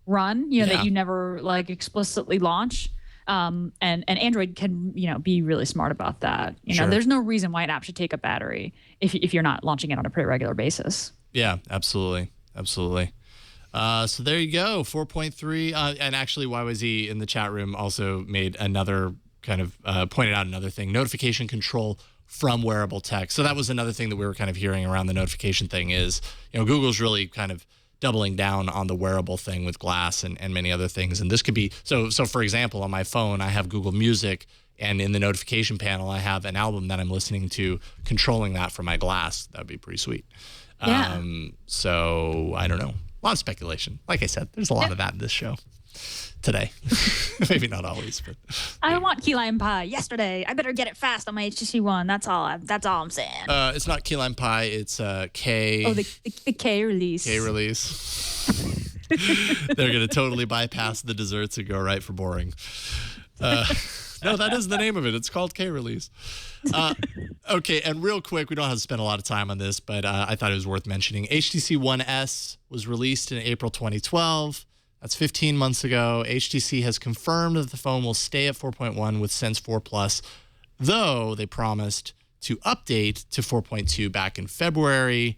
run, that you never like explicitly launch. And Android can be really smart about that. There's no reason why an app should take up battery if you're not launching it on a pretty regular basis. Yeah, absolutely. So there you go, 4.3. And actually, YYZ in the chat room also made another kind of pointed out another thing: notification control from wearable tech. So that was another thing that we were kind of hearing around the notification thing is, Google's really kind of doubling down on the wearable thing with Glass and many other things. And this could be so. For example, on my phone, I have Google Music, and in the notification panel, I have an album that I'm listening to, controlling that from my Glass. That'd be pretty sweet. Yeah. So I don't know. A lot of speculation. Like I said, there's a lot of that in this show today. Maybe not always, but I want key lime pie yesterday. I better get it fast on my HTC One. That's all I'm saying. It's not key lime pie. It's K. Oh, the K release. K release. They're gonna totally bypass the desserts and go right for boring. No, that is the name of it. It's called K release. Okay, and real quick, we don't have to spend a lot of time on this, but I thought it was worth mentioning. HTC One S was released in April 2012. That's 15 months ago. HTC has confirmed that the phone will stay at 4.1 with Sense 4 Plus, though they promised to update to 4.2 back in February.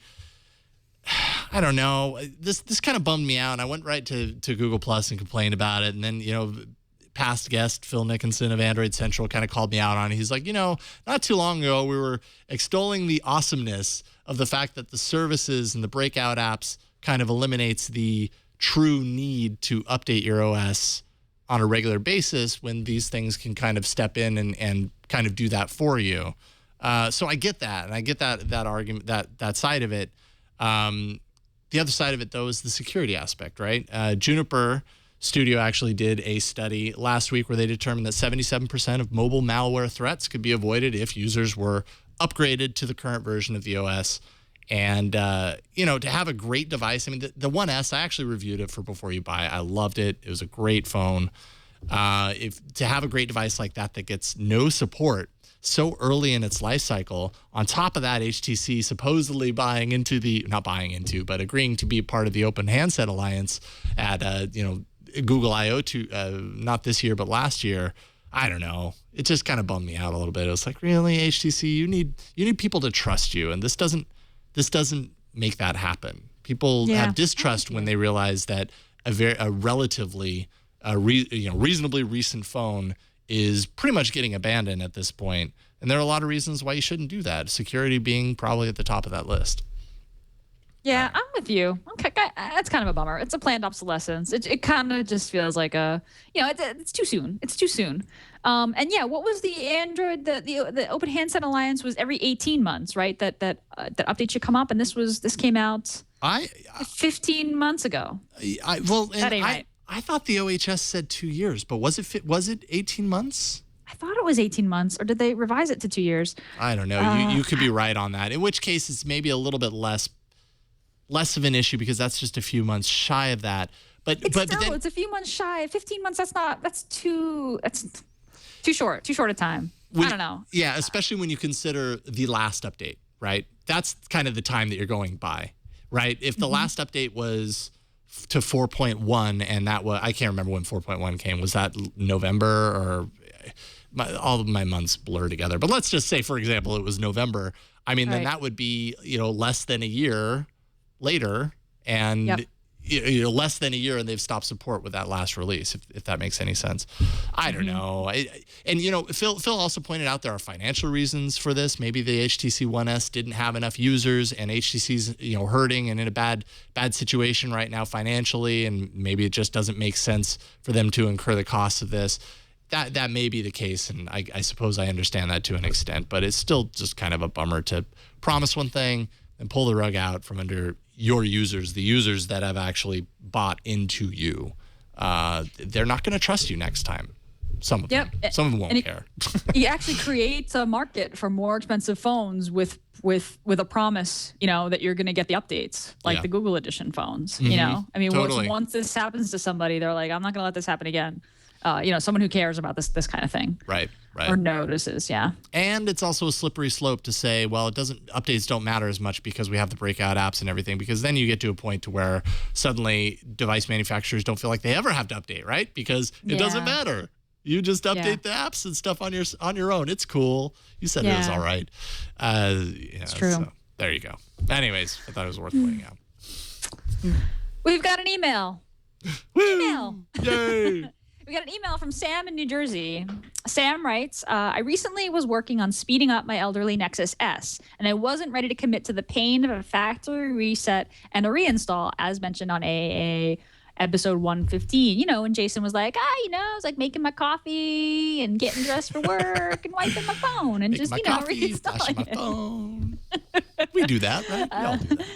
I don't know. This kind of bummed me out. I went right to Google Plus and complained about it, and then past guest Phil Nickinson of Android Central kind of called me out on it. He's like, not too long ago we were extolling the awesomeness of the fact that the services and the breakout apps kind of eliminates the true need to update your OS on a regular basis when these things can kind of step in and kind of do that for you. So I get that, and I get that argument, that side of it. The other side of it, though, is the security aspect, right? Juniper Studio actually did a study last week where they determined that 77% of mobile malware threats could be avoided if users were upgraded to the current version of the OS. And, to have a great device, I mean, the One S, I actually reviewed it for Before You Buy. I loved it. It was a great phone. To have a great device like that gets no support so early in its life cycle, on top of that, HTC supposedly agreeing to be part of the Open Handset Alliance at, Google I/O not this year, but last year. I don't know. It just kind of bummed me out a little bit. It was like, really, HTC, you need people to trust you, and this doesn't make that happen. People have distrust when they realize that a relatively reasonably recent phone is pretty much getting abandoned at this point. And there are a lot of reasons why you shouldn't do that. Security being probably at the top of that list. Yeah, I'm with you. Okay, that's kind of a bummer. It's a planned obsolescence. It kind of just feels like it's too soon. It's too soon. And yeah, what was the Android? The Open Handset Alliance was every 18 months, right? That update should come up, and this came out 15 months ago. That ain't right. I thought the OHS said 2 years, but was it 18 months? I thought it was 18 months, or did they revise it to 2 years? I don't know. You could be right on that. In which case, it's maybe a little bit less of an issue because that's just a few months shy of that. But it's a few months shy. 15 months. That's too short a time. I don't know. Yeah, especially when you consider the last update, right? That's kind of the time that you're going by, right? If the last update was to 4.1, and that was, I can't remember when 4.1 came. Was that November or all of my months blur together? But let's just say, for example, it was November. I mean, then that would be less than a year later, and less than a year and they've stopped support with that last release, if that makes any sense. I don't know. And Phil also pointed out there are financial reasons for this. Maybe the HTC One S didn't have enough users, and HTC's hurting and in a bad situation right now financially, and maybe it just doesn't make sense for them to incur the cost of this. That may be the case, and I suppose I understand that to an extent, but it's still just kind of a bummer to promise one thing and pull the rug out from under your users, the users that have actually bought into you. They're not going to trust you next time. Some of them. Some of them won't care. It actually creates a market for more expensive phones with a promise, that you're going to get the updates, like the Google Edition phones. I mean, totally. once this happens to somebody, they're like, I'm not going to let this happen again. Someone who cares about this kind of thing. Right. Or notices, yeah. And it's also a slippery slope to say, well, updates don't matter as much because we have the breakout apps and everything, because then you get to a point to where suddenly device manufacturers don't feel like they ever have to update, right? Because it doesn't matter. You just update the apps and stuff on your own. It's cool. You said it was all right. It's true. So there you go. Anyways, I thought it was worth pointing out. We've got an email. Yay! We got an email from Sam in New Jersey. Sam writes, I recently was working on speeding up my elderly Nexus S, and I wasn't ready to commit to the pain of a factory reset and a reinstall, as mentioned on AAA episode 115. When Jason was like, it's like making my coffee and getting dressed for work and wiping my phone and just, reinstalling my phone. We do that, right? We all do that.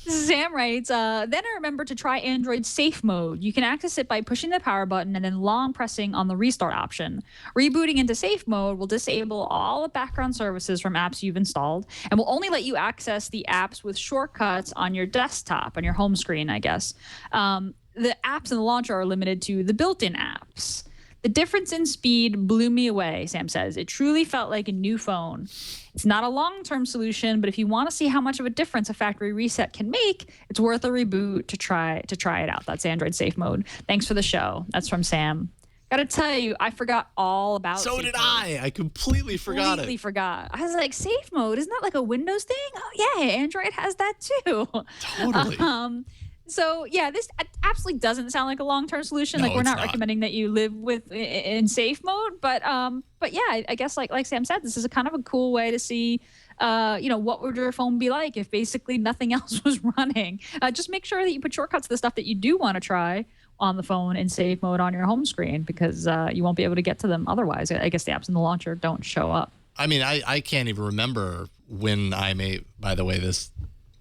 Sam writes, then I remember to try Android safe mode. You can access it by pushing the power button and then long pressing on the restart option. Rebooting into safe mode will disable all the background services from apps you've installed and will only let you access the apps with shortcuts on your desktop, on your home screen, I guess. The apps in the launcher are limited to the built-in apps. The difference in speed blew me away, Sam says. It truly felt like a new phone. It's not a long-term solution, but if you want to see how much of a difference a factory reset can make, it's worth a reboot to try it out. That's Android safe mode. Thanks for the show. That's from Sam. Gotta tell you, I forgot all about So safe did mode. I completely forgot Completely forgot. I was like, safe mode, isn't that like a Windows thing? Oh yeah, Android has that too. Totally. So yeah, this absolutely doesn't sound like a long-term solution. No, Like we're not it's not. recommending that you live in safe mode, but yeah, I guess like Sam said, this is a kind of a cool way to see, what would your phone be like if basically nothing else was running. Just make sure that you put shortcuts to the stuff that you do want to try on the phone in safe mode on your home screen, because you won't be able to get to them otherwise. I guess the apps in the launcher don't show up. I mean, I can't even remember when I made. By the way, this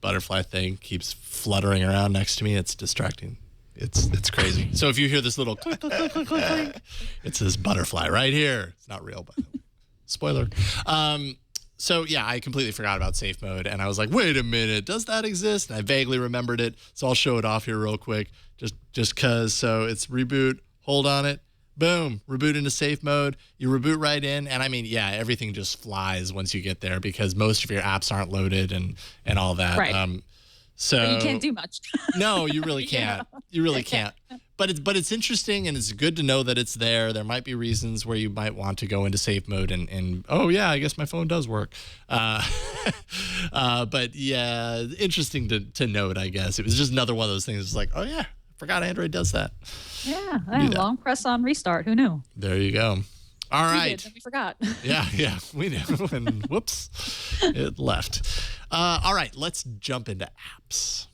butterfly thing keeps fluttering around next to me. It's distracting. It's crazy. So if you hear this little click, click, click, click, click, it's this butterfly right here. It's not real, but spoiler. So yeah, I completely forgot about safe mode, and I was like, wait a minute, does that exist? And I vaguely remembered it, so I'll show it off here real quick, just cause. So it's reboot, hold on it, boom, reboot into safe mode. You reboot right in, and I mean, yeah, everything just flies once you get there because most of your apps aren't loaded and all that. Right. So But you can't do much. No, you really can't. You really can't. But it's interesting, and it's good to know that it's there. There might be reasons where you might want to go into safe mode and oh yeah, I guess my phone does work. But yeah, interesting to note. I guess it was just another one of those things. It's like, oh yeah, forgot Android does that. Yeah, long press on restart. Who knew? There you go. All right. We did, and we forgot. Yeah, we do. And whoops, it left. All right, let's jump into apps.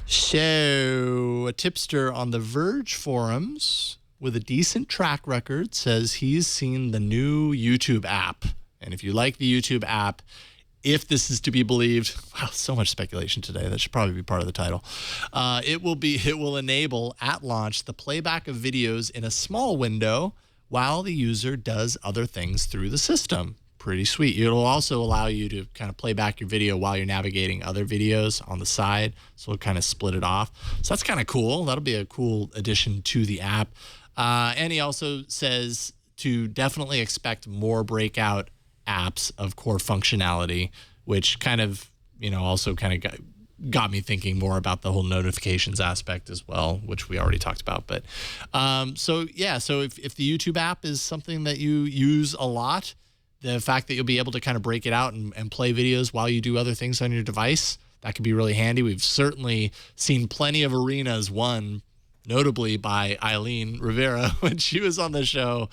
So, a tipster on the Verge forums with a decent track record says he's seen the new YouTube app. And if you like the YouTube app, if this is to be believed, wow, so much speculation today. That should probably be part of the title. It will enable at launch the playback of videos in a small window while the user does other things through the system. Pretty sweet. It'll also allow you to kind of play back your video while you're navigating other videos on the side. So it'll kind of split it off. So that's kind of cool. That'll be a cool addition to the app. And he also says to definitely expect more breakout apps of core functionality, which kind of, also kind of got me thinking more about the whole notifications aspect as well, which we already talked about. But so if the YouTube app is something that you use a lot, the fact that you'll be able to kind of break it out and play videos while you do other things on your device, that could be really handy. We've certainly seen plenty of arenas won, notably by Eileen Rivera when she was on the show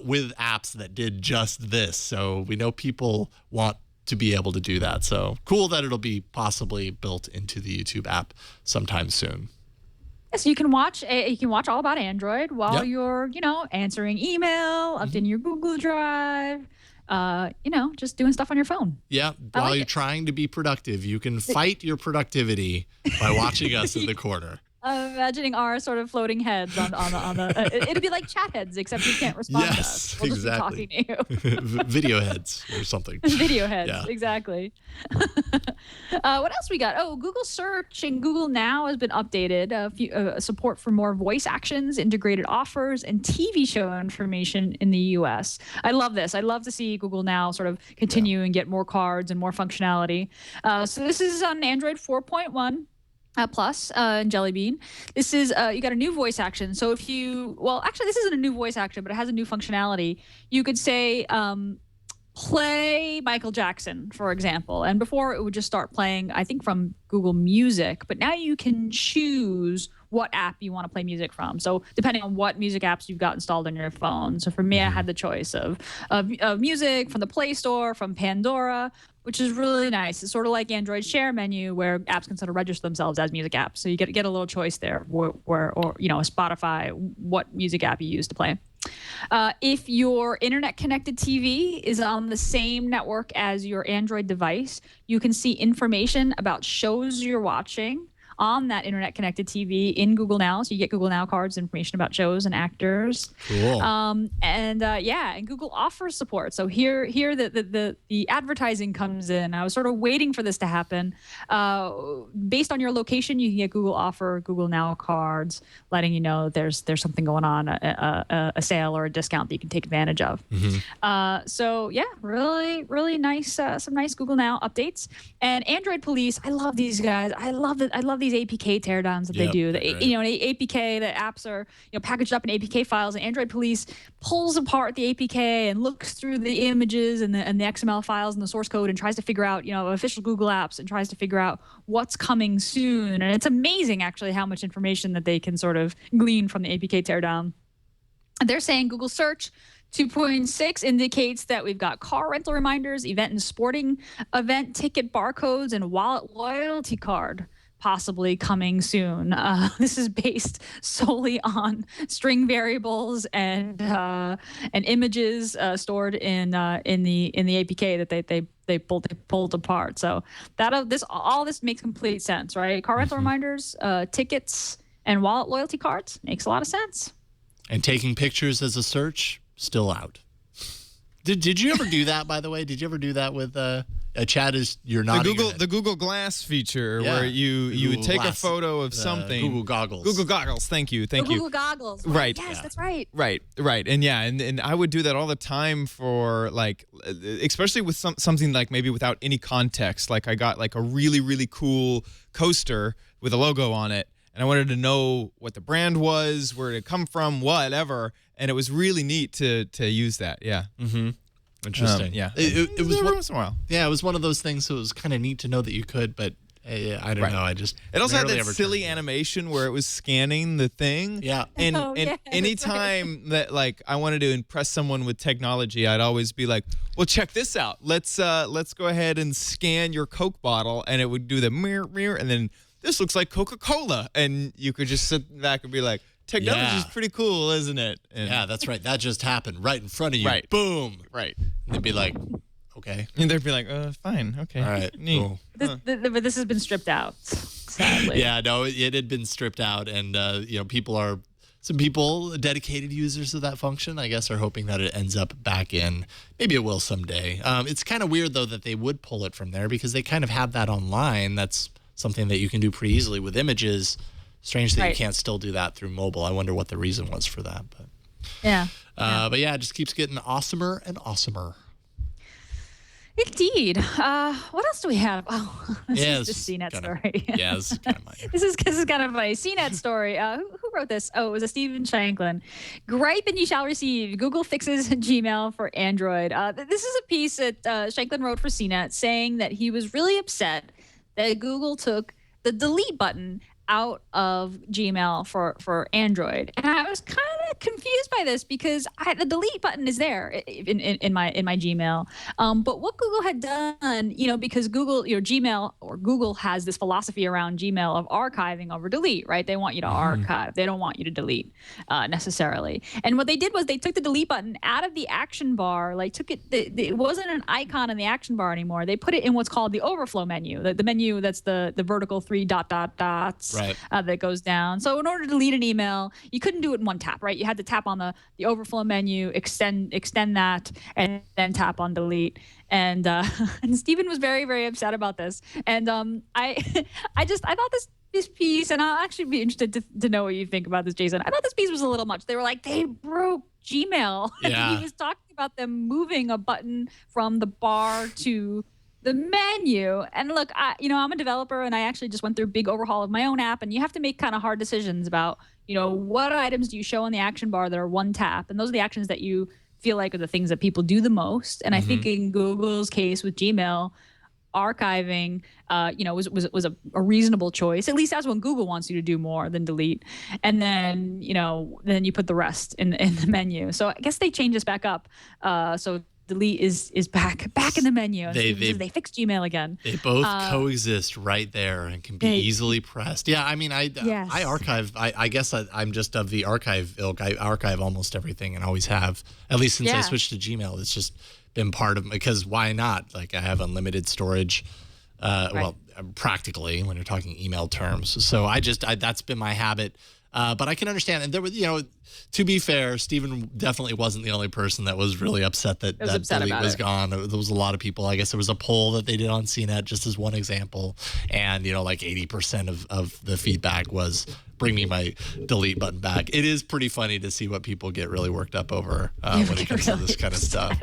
with apps that did just this. So we know people want to be able to do that. So cool that it'll be possibly built into the YouTube app sometime soon. Yes, you can watch all about Android while you're, answering email, updating your Google Drive, just doing stuff on your phone. Yeah, while you're trying to be productive, you can fight your productivity by watching us in the corner. I'm imagining our sort of floating heads on the it'd be like chat heads, except you can't respond to us. We'll exactly. just be talking to you. Video heads or something. Video heads, exactly. What else we got? Oh, Google Search and Google Now has been updated. Support for more voice actions, integrated offers, and TV show information in the U.S. I love this. I love to see Google Now sort of continue and get more cards and more functionality. So this is on Android 4.1. Plus and Jelly Bean. This is you got a new voice action. So if you actually this isn't a new voice action, but it has a new functionality. You could say play Michael Jackson, for example, and before it would just start playing, I think, from Google Music, but now you can choose what app you want to play music from. So depending on what music apps you've got installed on your phone. So for me, I had the choice of music from the Play Store, from Pandora, which is really nice. It's sort of like Android Share menu where apps can sort of register themselves as music apps. So you get a little choice there or Spotify, what music app you use to play. If your internet connected TV is on the same network as your Android device, you can see information about shows you're watching on that internet connected TV in Google Now. So you get Google Now cards, information about shows and actors. Cool. And Google offers support. So here the advertising comes in. I was sort of waiting for this to happen. Based on your location, you can get Google offer, Google Now cards, letting you know there's something going on, a sale or a discount that you can take advantage of. Really, really nice. Some nice Google Now updates. And Android Police, I love these guys. I love these APK teardowns that they do. APK, the apps are packaged up in APK files, and Android Police pulls apart the APK and looks through the images and the XML files and the source code and tries to figure out official Google apps and tries to figure out what's coming soon. And it's amazing actually how much information that they can sort of glean from the APK teardown. They're saying Google Search 2.6 indicates that we've got car rental reminders, event and sporting event ticket barcodes, and wallet loyalty card possibly coming soon. This is based solely on string variables and images stored in the APK that they pulled apart. So all this makes complete sense, right? Car rental reminders, tickets, and wallet loyalty cards makes a lot of sense. And taking pictures as a search, still out. Did you ever do that, by the way? Did you ever do that with Chad? You're not the Google Glass feature where you would take a photo of something. Google Goggles. Google Goggles. Thank you. Google Goggles. Right. Yes, that's right. Right. And I would do that all the time for especially with something like maybe without any context. Like I got like a really, really cool coaster with a logo on it, and I wanted to know what the brand was, where it had come from, whatever. And it was really neat to use that. Yeah. Mm-hmm. Interesting. It was once in a while. Yeah, it was one of those things. So it was kind of neat to know that you could, but I don't know. It also had that silly animation where it was scanning the thing. Yeah. And anytime that I wanted to impress someone with technology, I'd always be like, well, check this out. Let's go ahead and scan your Coke bottle, and it would do the mirror, and then this looks like Coca-Cola, and you could just sit back and be like, technology is pretty cool, isn't it? And that's right. That just happened right in front of you. Right. Boom. Right. And they'd be like, okay. And they'd be like, fine, okay. All right, neat. cool. But this has been stripped out, sadly. Yeah, no, it had been stripped out, and some people, dedicated users of that function, I guess, are hoping that it ends up back in. Maybe it will someday. It's kind of weird though that they would pull it from there because they kind of have that online. That's something that you can do pretty easily with images. Strange that you can't still do that through mobile. I wonder what the reason was for that. But yeah. But it just keeps getting awesomer and awesomer. Indeed. What else do we have? Oh, this Yeah, is this the is CNET kind of- story. Yeah, this is kind of funny. This is kind of funny. CNET story. Who wrote this? Oh, it was a Stephen Shanklin. Gripe and you shall receive. Google fixes Gmail for Android. This is a piece that Shanklin wrote for CNET saying that he was really upset that Google took the delete button out of Gmail for Android, and I was kind of confused by this because the delete button is there in my Gmail, but what Google had done, because Google, Gmail or Google has this philosophy around Gmail of archiving over delete, right? They want you to archive, they don't want you to delete necessarily. And what they did was they took the delete button out of the action bar, like took it. It wasn't an icon in the action bar anymore. They put it in what's called the overflow menu, the menu that's the vertical 3 dots. Right. That goes down. So in order to delete an email, you couldn't do it in one tap, right? You had to tap on the overflow menu, extend that, and then tap on delete. And and Stephen was very, very upset about this. And I thought this piece, and I'll actually be interested to know what you think about this, Jason. I thought this piece was a little much. They were like, they broke Gmail. Yeah. He was talking about them moving a button from the bar to the menu. And look, I'm a developer, and I actually just went through a big overhaul of my own app, and you have to make kind of hard decisions about, what items do you show in the action bar that are one tap, and those are the actions that you feel like are the things that people do the most. And I think in Google's case with Gmail, archiving, was a reasonable choice. At least that's when Google wants you to do more than delete. And then, then you put the rest in the menu. So I guess they changed this back up. So delete is back in the menu. They fixed Gmail again. They both coexist right there and can be easily pressed. Yeah, I mean, I archive. I guess I'm just of the archive ilk. I archive almost everything and always have, at least since I switched to Gmail. It's just been part of, because why not? Like, I have unlimited storage. Well, practically when you're talking email terms. So that's been my habit. But I can understand. And there was, to be fair, Stephen definitely wasn't the only person that was really upset that delete was gone. There was a lot of people. I guess there was a poll that they did on CNET, just as one example. And, like 80% of the feedback was, bring me my delete button back. It is pretty funny to see what people get really worked up over when it comes to this kind of stuff.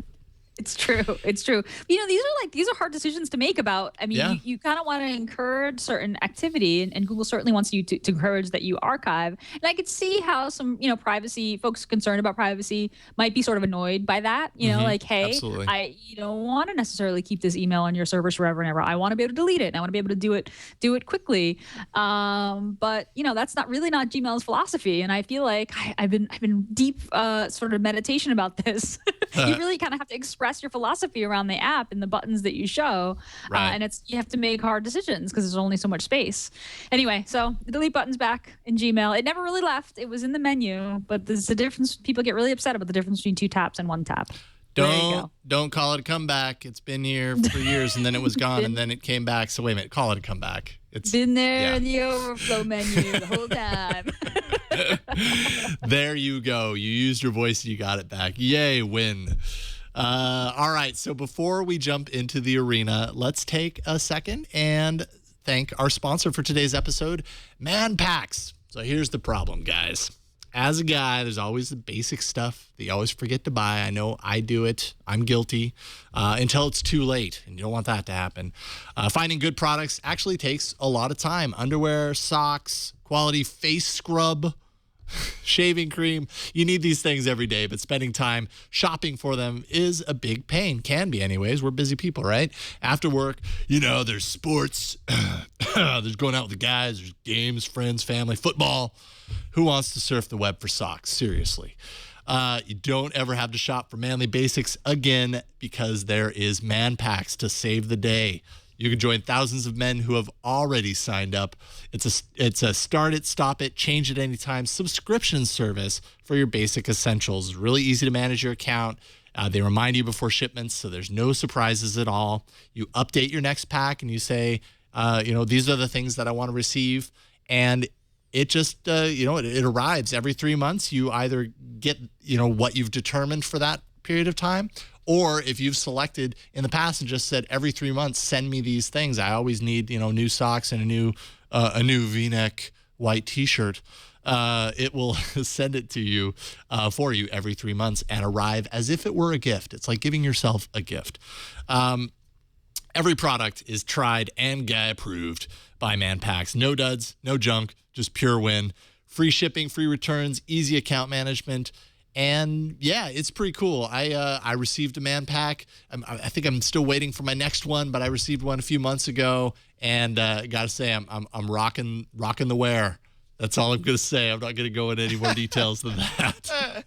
It's true. It's true. These are hard decisions to make about. I mean, you kind of want to encourage certain activity, and Google certainly wants you to encourage that you archive. And I could see how some, privacy folks concerned about privacy might be sort of annoyed by that. Like, hey, absolutely. You don't want to necessarily keep this email on your servers forever and ever. I want to be able to delete it, and I want to be able to do it quickly. But that's not Gmail's philosophy. And I feel like I've been deep sort of meditation about this. You really kind of have to express your philosophy around the app and the buttons that you show, and you have to make hard decisions because there's only so much space. Anyway, so the delete button's back in Gmail. It never really left. It was in the menu, but there's a difference. People get really upset about the difference between 2 taps and 1 tap. Don't call it a comeback. It's been here for years, and then it was gone, and then it came back. So wait a minute, call it a comeback. It's been there in the overflow menu the whole time. There you go. You used your voice and you got it back. Yay, win. All right, so before we jump into the arena, let's take a second and thank our sponsor for today's episode, Manpacks. So here's the problem, guys. As a guy, there's always the basic stuff that you always forget to buy. I know I do it. I'm guilty until it's too late, and you don't want that to happen. Finding good products actually takes a lot of time. Underwear, socks, quality face scrub, shaving cream. You need these things every day, but spending time shopping for them is a big pain. Can be anyways. We're busy people, right? After work, there's sports. There's going out with the guys. There's games, friends, family, football. Who wants to surf the web for socks? Seriously. You don't ever have to shop for manly basics again because there is Manpacks to save the day. You can join thousands of men who have already signed up. It's a start it, stop it, change it anytime subscription service for your basic essentials. It's really easy to manage your account. They remind you before shipments, so there's no surprises at all. You update your next pack and you say, these are the things that I want to receive. And it just, it arrives every 3 months. You either get, what you've determined for that period of time, or if you've selected in the past and just said every 3 months, send me these things. I always need, new socks and a new V-neck white T-shirt. It will send it to you for you every 3 months and arrive as if it were a gift. It's like giving yourself a gift. Every product is tried and guy approved by Manpacks. No duds, no junk, just pure win. Free shipping, free returns, easy account management. And yeah, it's pretty cool. I received a Manpack. I think I'm still waiting for my next one, but I received one a few months ago, and gotta say I'm rocking the wear. That's all I'm gonna say. I'm not gonna go into any more details than that.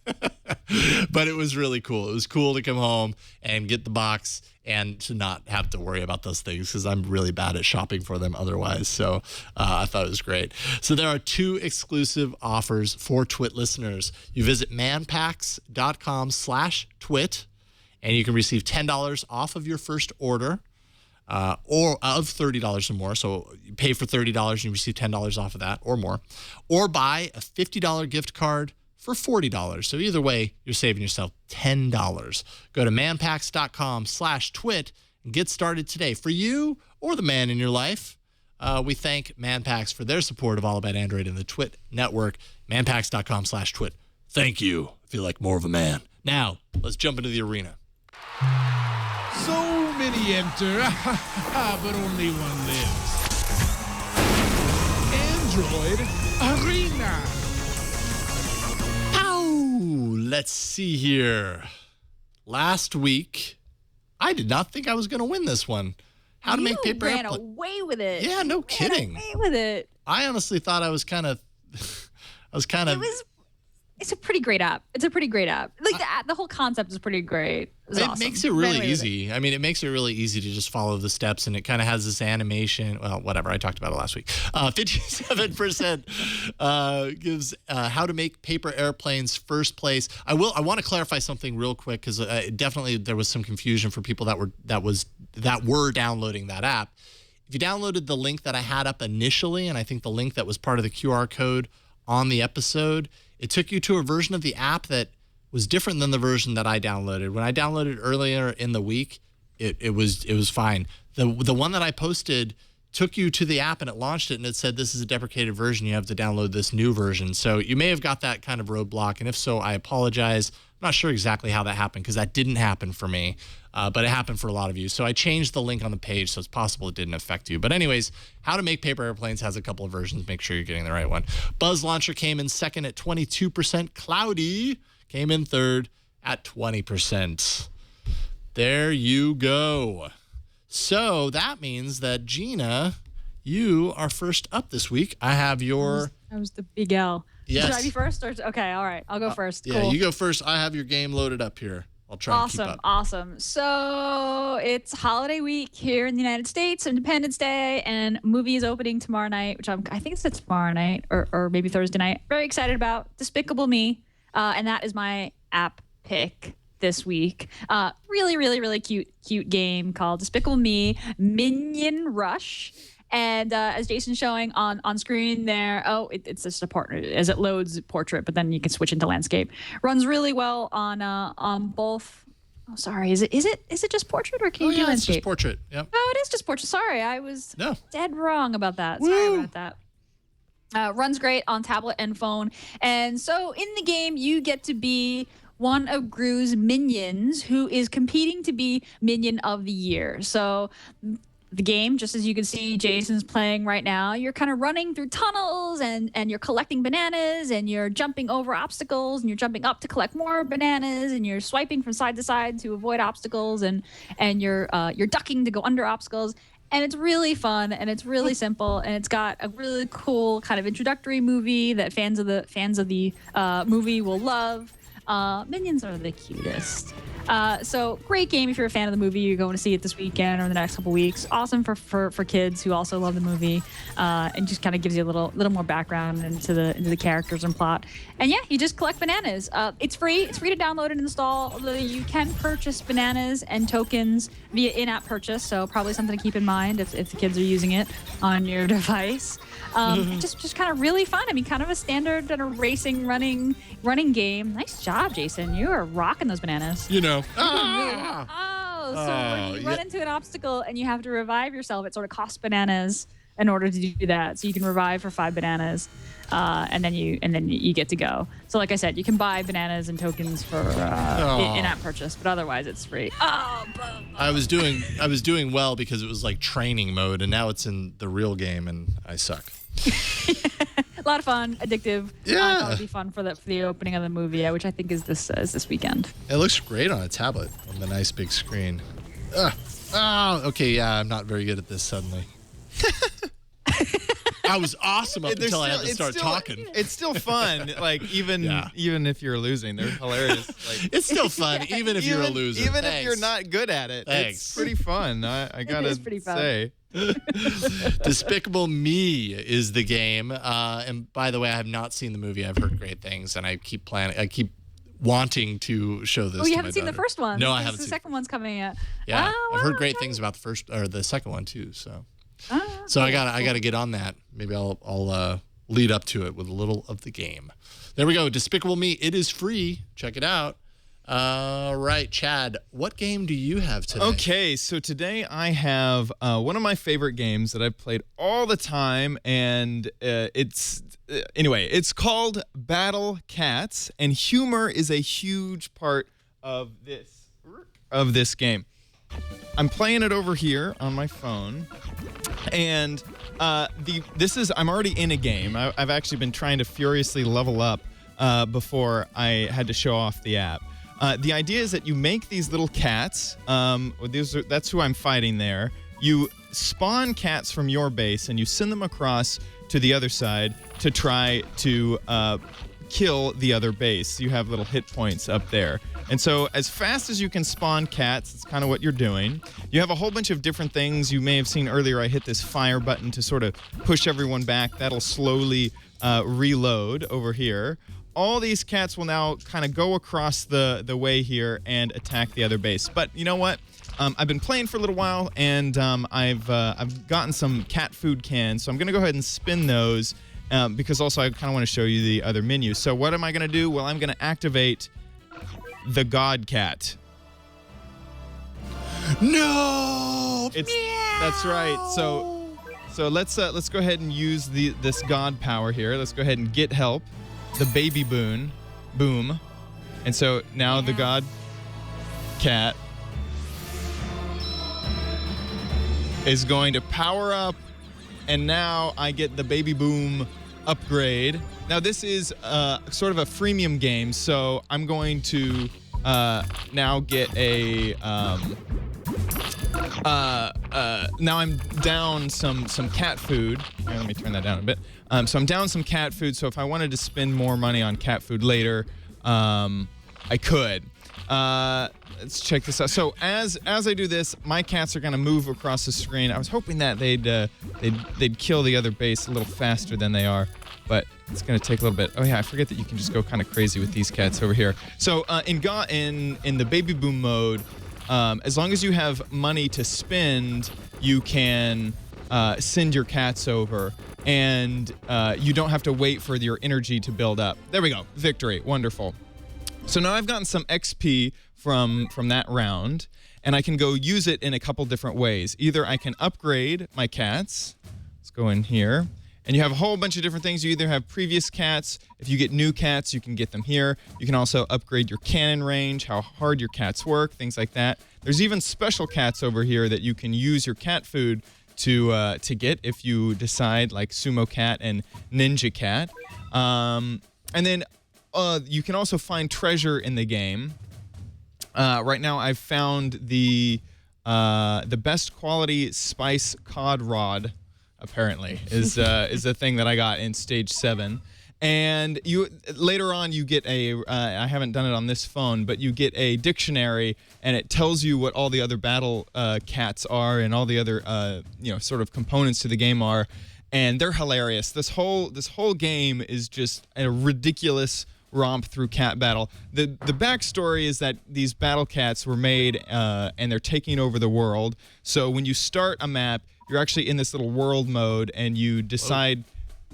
But it was really cool. It was cool to come home and get the box and to not have to worry about those things because I'm really bad at shopping for them otherwise. So I thought it was great. So there are 2 exclusive offers for Twit listeners. You visit manpacks.com/twit, and you can receive $10 off of your first order. Or of $30 or more. So you pay for $30 and you receive $10 off of that or more. Or buy a $50 gift card for $40. So either way, you're saving yourself $10. Go to manpacks.com/twit and get started today. For you or the man in your life, we thank Manpacks for their support of All About Android and the Twit network. Manpacks.com/twit. Thank you. I feel like more of a man. Now, let's jump into the arena. So many enter, but only one lives. Android Arena. Let's see here. Last week, I did not think I was going to win this one. How to make paper ran airplane. away with it. Yeah, no kidding. Ran away with it. I honestly thought I was kind of. It's a pretty great app. It's a pretty great app. Like the whole concept is pretty great. It awesome. Makes it really easy. I mean, it makes it really easy to just follow the steps, and it kind of has this animation. Well, whatever. I talked about it last week. 57% gives how to make paper airplanes first place. I want to clarify something real quick because definitely there was some confusion for people that were downloading that app. If you downloaded the link that I had up initially, and I think the link that was part of the QR code on the episode, it took you to a version of the app that was different than the version that I downloaded. When I downloaded earlier in the week, it was fine. The one that I posted took you to the app and it launched it and it said this is a deprecated version. You have to download this new version. So you may have got that kind of roadblock, and if so, I apologize. I'm not sure exactly how that happened because that didn't happen for me, but it happened for a lot of you. So I changed the link on the page, so it's possible it didn't affect you. But anyways, How to Make Paper Airplanes has a couple of versions. Make sure you're getting the right one. Buzz Launcher came in second at 22%. Cloudy came in third at 20%. There you go. So that means that Gina, you are first up this week. I have your... That was the big L. Yes. Should I be first? Okay, all right. I'll go first. Yeah, cool. You go first. I have your game loaded up here. I'll try and keep up. Awesome. So it's holiday week here in the United States, Independence Day, and movie is opening tomorrow night, which I think it's tomorrow night or maybe Thursday night. Very excited about Despicable Me, and that is my app pick this week. Really, really, really cute game called Despicable Me Minion Rush. And as Jason's showing on screen there, it's just a portrait as it loads portrait, but then you can switch into landscape. Runs really well on both. Oh, sorry. Is it just portrait or can you do landscape? It's just portrait. Yep. Oh, it is just portrait. Sorry, I was dead wrong about that. Sorry about that. Runs great on tablet and phone. And so in the game, you get to be one of Gru's minions who is competing to be Minion of the Year. So the game, just as you can see Jason's playing right now, you're kind of running through tunnels and you're collecting bananas and you're jumping over obstacles and you're jumping up to collect more bananas and you're swiping from side to side to avoid obstacles and you're ducking to go under obstacles. And it's really fun and it's really simple and it's got a really cool kind of introductory movie that fans of the movie will love. Minions are the cutest. So great game if you're a fan of the movie. You're going to see it this weekend or in the next couple weeks. Awesome for kids who also love the movie, and just kind of gives you a little more background into the characters and plot. And yeah, you just collect bananas. It's free. It's free to download and install. Although you can purchase bananas and tokens via in-app purchase. So probably something to keep in mind if the kids are using it on your device. Just kind of really fun. I mean, kind of a standard kind of racing running game. Nice job, Jason. You are rocking those bananas. You know. So when you run into an obstacle and you have to revive yourself, it sort of costs bananas. in order to do that. So you can revive for 5 bananas, and then you get to go. So like I said, you can buy bananas and tokens for in-app purchase, but otherwise it's free. I was doing well because it was like training mode, and now it's in the real game, and I suck. A lot of fun, addictive. Yeah, it would be fun for the opening of the movie, which I think is this weekend. It looks great on a tablet on the nice big screen. Okay, yeah, I'm not very good at this suddenly. I was awesome up until I had to start talking. It's still fun, like even if you're losing, they're hilarious. Like, it's still fun, even if you're a loser. Even if you're not good at it, it's pretty fun. I gotta say. Despicable Me is the game, and by the way, I have not seen the movie. I've heard great things, and I keep wanting to show this. Oh, you to haven't my daughter. daughter. The first one? No, I haven't. The second one's coming out. Yeah, I've heard great things about the second one too. So, I gotta get on that. Maybe I'll lead up to it with a little of the game. There we go. Despicable Me. It is free. Check it out. All right, Chad, what game do you have today? Okay, so today I have one of my favorite games that I've played all the time, and it's called Battle Cats, and humor is a huge part of this game. I'm playing it over here on my phone, and I'm already in a game. I've actually been trying to furiously level up before I had to show off the app. The idea is that you make these little cats. That's who I'm fighting there. You spawn cats from your base, and you send them across to the other side to try to kill the other base. You have little hit points up there. And so as fast as you can spawn cats, it's kind of what you're doing. You have a whole bunch of different things. You may have seen earlier I hit this fire button to sort of push everyone back. That'll slowly reload over here. All these cats will now kind of go across the way here and attack the other base. But you know what? I've been playing for a little while, and I've gotten some cat food cans. So I'm going to go ahead and spin those because also I kind of want to show you the other menu. So what am I going to do? Well, I'm going to activate the God Cat. No! That's right. So let's go ahead and use this God power here. Let's go ahead and get help. The baby boom, and so now the God Cat is going to power up, and now I get the baby boom upgrade. Now this is sort of a freemium game, so I'm going to now get a now I'm down some cat food. Here, let me turn that down a bit. So I'm down some cat food, so if I wanted to spend more money on cat food later, I could. Let's check this out. So as I do this, my cats are going to move across the screen. I was hoping that they'd kill the other base a little faster than they are, but it's going to take a little bit. Oh yeah, I forget that you can just go kind of crazy with these cats over here. So in the baby boom mode, as long as you have money to spend, you can send your cats over, and you don't have to wait for your energy to build up. There we go. Victory. Wonderful. So now I've gotten some XP from that round, and I can go use it in a couple different ways. Either I can upgrade my cats. Let's go in here. And you have a whole bunch of different things. You either have previous cats. If you get new cats, you can get them here. You can also upgrade your cannon range, how hard your cats work, things like that. There's even special cats over here that you can use your cat food to get if you decide, like Sumo Cat and Ninja Cat. And then you can also find treasure in the game. Right now, I've found the best quality spice cod rod. Apparently, is a thing that I got in stage 7, and later on you get I haven't done it on this phone, but you get a dictionary, and it tells you what all the other battle cats are and all the other sort of components to the game are, and they're hilarious. This whole game is just a ridiculous romp through cat battle. The backstory is that these battle cats were made and they're taking over the world. So when you start a map, you're actually in this little world mode, and you decide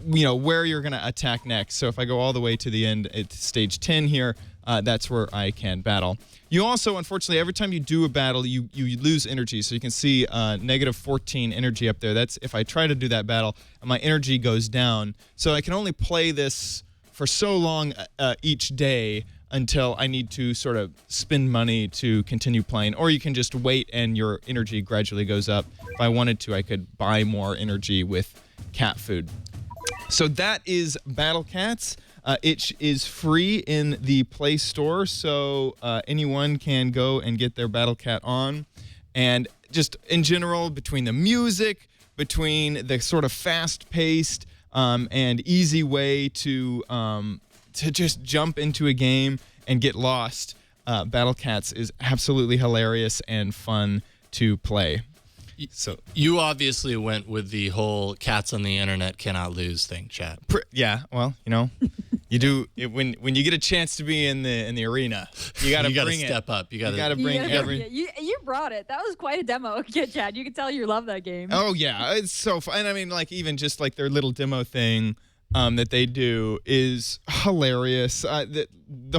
where you're going to attack next. So if I go all the way to the end at stage 10 here, that's where I can battle. You also, unfortunately, every time you do a battle, you lose energy. So you can see negative 14 energy up there. That's if I try to do that battle, my energy goes down. So I can only play this for so long each day until I need to sort of spend money to continue playing. Or you can just wait and your energy gradually goes up. If I wanted to, I could buy more energy with cat food. So that is Battle Cats. It is free in the Play Store, so anyone can go and get their Battle Cat on. And just in general, between the music, between the sort of fast-paced and easy way to just jump into a game and get lost, Battle Cats is absolutely hilarious and fun to play. So you obviously went with the whole cats on the internet cannot lose thing, Chad. Yeah, well, you do when you get a chance to be in the arena, you got to step up. You got to bring every. You brought it. That was quite a demo, Chad. You can tell you love that game. Oh yeah, it's so fun. And I mean, like even just like their little demo thing that they do is hilarious. The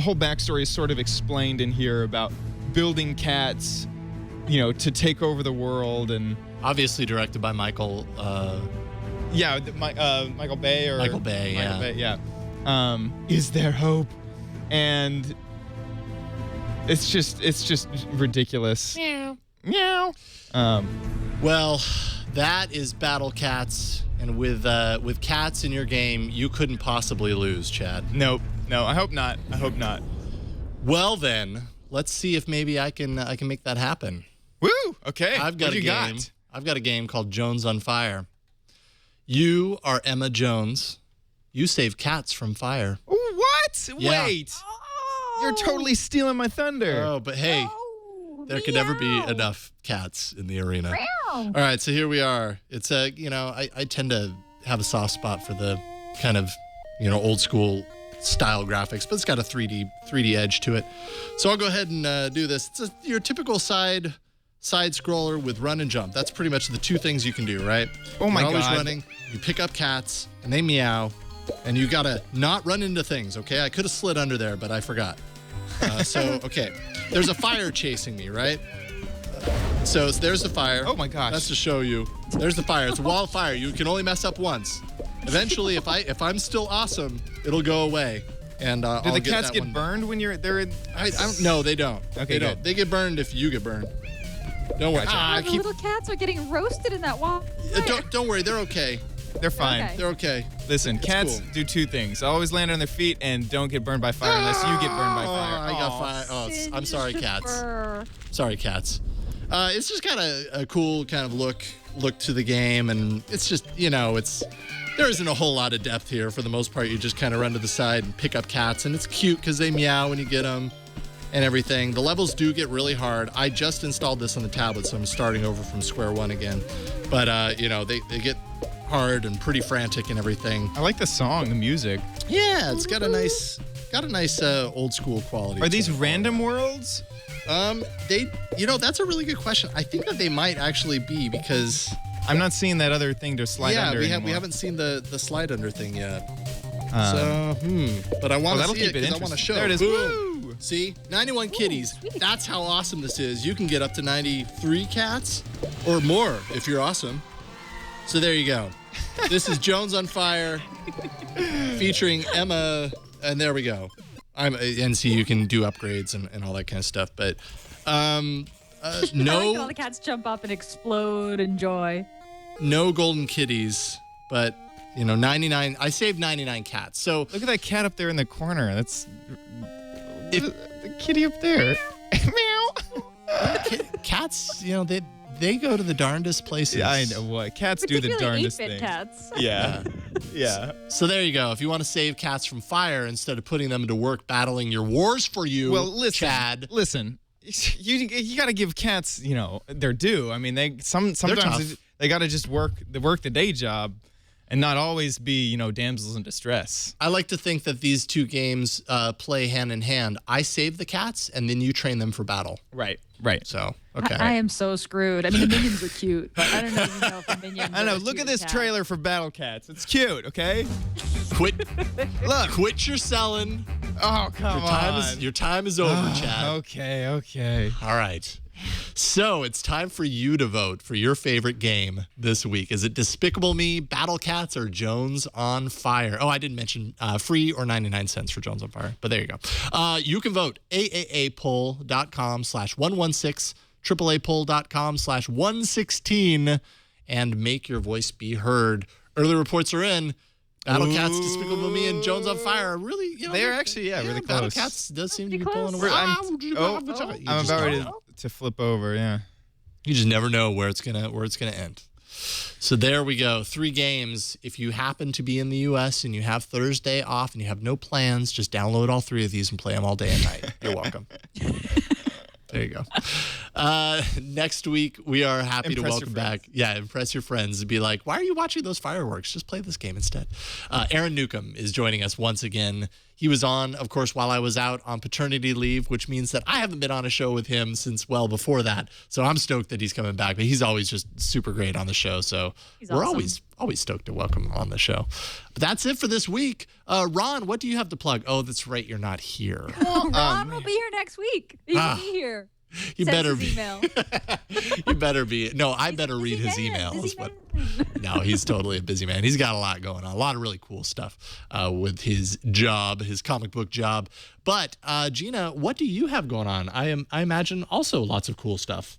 whole backstory is sort of explained in here about building cats, to take over the world, and obviously directed by Michael. Michael Bay or Michael Bay. Yeah. Is there hope? And it's just ridiculous. Meow. Well, that is Battle Cats, and with cats in your game, you couldn't possibly lose, Chad. No, I hope not. Well then, let's see if maybe I can make that happen. Woo! Okay. I've got a game called Jones on Fire. You are Emma Jones. You save cats from fire. What? Yeah. Wait. You're totally stealing my thunder. Oh, but hey, there could never be enough cats in the arena. All right, so here we are. It's I tend to have a soft spot for the kind of, old school style graphics, but it's got a 3D edge to it. So I'll go ahead and do this. It's your typical side scroller with run and jump. That's pretty much the two things you can do, right? Oh my God. You're always running. You pick up cats and they meow, and you gotta not run into things. Okay, I could have slid under there, but I forgot. Okay, there's a fire chasing me, right? So there's the fire. Oh my gosh. That's to show you. There's the fire. It's a wall of fire. You can only mess up once. Eventually, if I'm still awesome, it'll go away. And do the cats get burned when they're in? I don't. No, they don't. Okay, they don't. They get burned if you get burned. Don't worry. The little cats are getting roasted in that wall. Don't worry. They're okay. They're fine. Okay. They're okay. Listen, cats do two things: always land on their feet and don't get burned by fire unless you get burned by fire. I got fire. Oh, I'm sorry, cats. Sorry, cats. It's just got a cool kind of look to the game, and it's just there isn't a whole lot of depth here. For the most part, you just kind of run to the side and pick up cats, and it's cute because they meow when you get them and everything. The levels do get really hard. I just installed this on the tablet, so I'm starting over from square one again. But they get hard and pretty frantic and everything. I like the song, the music. Yeah, it's got a nice old school quality. Are these random worlds? That's a really good question. I think that they might actually be, because I'm not seeing that other thing to slide under. Yeah, we haven't seen the slide under thing yet. But I want to see it because I want to show. There it is. Boom. See, 91 kitties. That's how awesome this is. You can get up to 93 cats or more if you're awesome. So there you go. This is Jones on Fire featuring Emma, and there we go. And see, you can do upgrades and all that kind of stuff, but no. I like all the cats jump up and explode in joy. No golden kitties, but 99. I saved 99 cats. So look at that cat up there in the corner. That's the kitty up there. Meow. Cats, they go to the darndest places. Yeah, I know what cats do. The darndest things. Cats. Yeah. Yeah. So there you go. If you want to save cats from fire instead of putting them to work battling your wars for you, listen, Chad. Listen, you got to give cats, their due. I mean, sometimes they got to just work the day job and not always be, damsels in distress. I like to think that these two games play hand in hand. I save the cats, and then you train them for battle. Right. So, okay. I am so screwed. I mean, the minions are cute, but I don't even know if the minions I know. Look at this trailer for Battle Cats. It's cute, okay? Quit your selling. Oh, come on. Your time is over, Chad. Okay. All right. So it's time for you to vote for your favorite game this week. Is it Despicable Me, Battle Cats, or Jones on Fire? Oh, I didn't mention free or 99 cents for Jones on Fire, but there you go. You can vote aaapoll.com/116, AAApoll.com/116, and make your voice be heard. Early reports are in. Battle Cats, Despicable Me, and Jones on Fire are really, they're actually, really close. Battle Cats does seem to be pulling away. I'm about ready to flip over, yeah. You just never know where it's gonna end. So there we go. 3 games. If you happen to be in the U.S. and you have Thursday off and you have no plans, just download all 3 of these and play them all day and night. You're welcome. There you go. Next week, we are happy to welcome back. Yeah, impress your friends and be like, why are you watching those fireworks? Just play this game instead. Aaron Newcomb is joining us once again. He was on, of course, while I was out on paternity leave, which means that I haven't been on a show with him since well before that. So I'm stoked that he's coming back. But he's always just super great on the show. So we're awesome. always stoked to welcome him on the show. But that's it for this week. Ron, what do you have to plug? Oh, that's right. You're not here. Ron will be here next week. He will be here. You better be. Email. You better be. No, I better read his emails. No, he's totally a busy man. He's got a lot going on. A lot of really cool stuff with his job, his comic book job. But Gina, what do you have going on? I imagine also lots of cool stuff.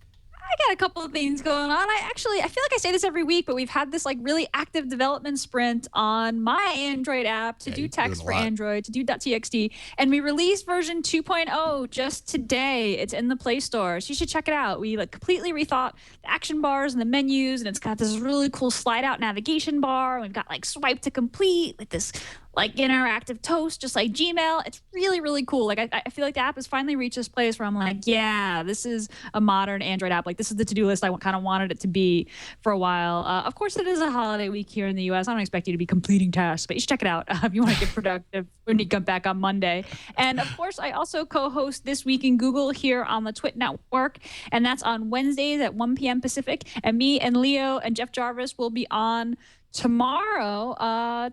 I got a couple of things going on. I feel like I say this every week, but we've had this like really active development sprint on my Android app to do text for Android, to do .txt, and we released version 2.0 just today. It's in the Play Store, so you should check it out. We like completely rethought the action bars and the menus, and it's got this really cool slide out navigation bar. We've got like swipe to complete with this like interactive toast, just like Gmail. It's really, really cool. Like I feel like the app has finally reached this place where I'm like, yeah, this is a modern Android app. Like this is the to-do list I kind of wanted it to be for a while. Of course, it is a holiday week here in the U.S. I don't expect you to be completing tasks, but you should check it out if you want to get productive when you come back on Monday. And of course, I also co-host This Week in Google here on the Twit Network, and that's on Wednesdays at 1 p.m. Pacific. And me and Leo and Jeff Jarvis will be on tomorrow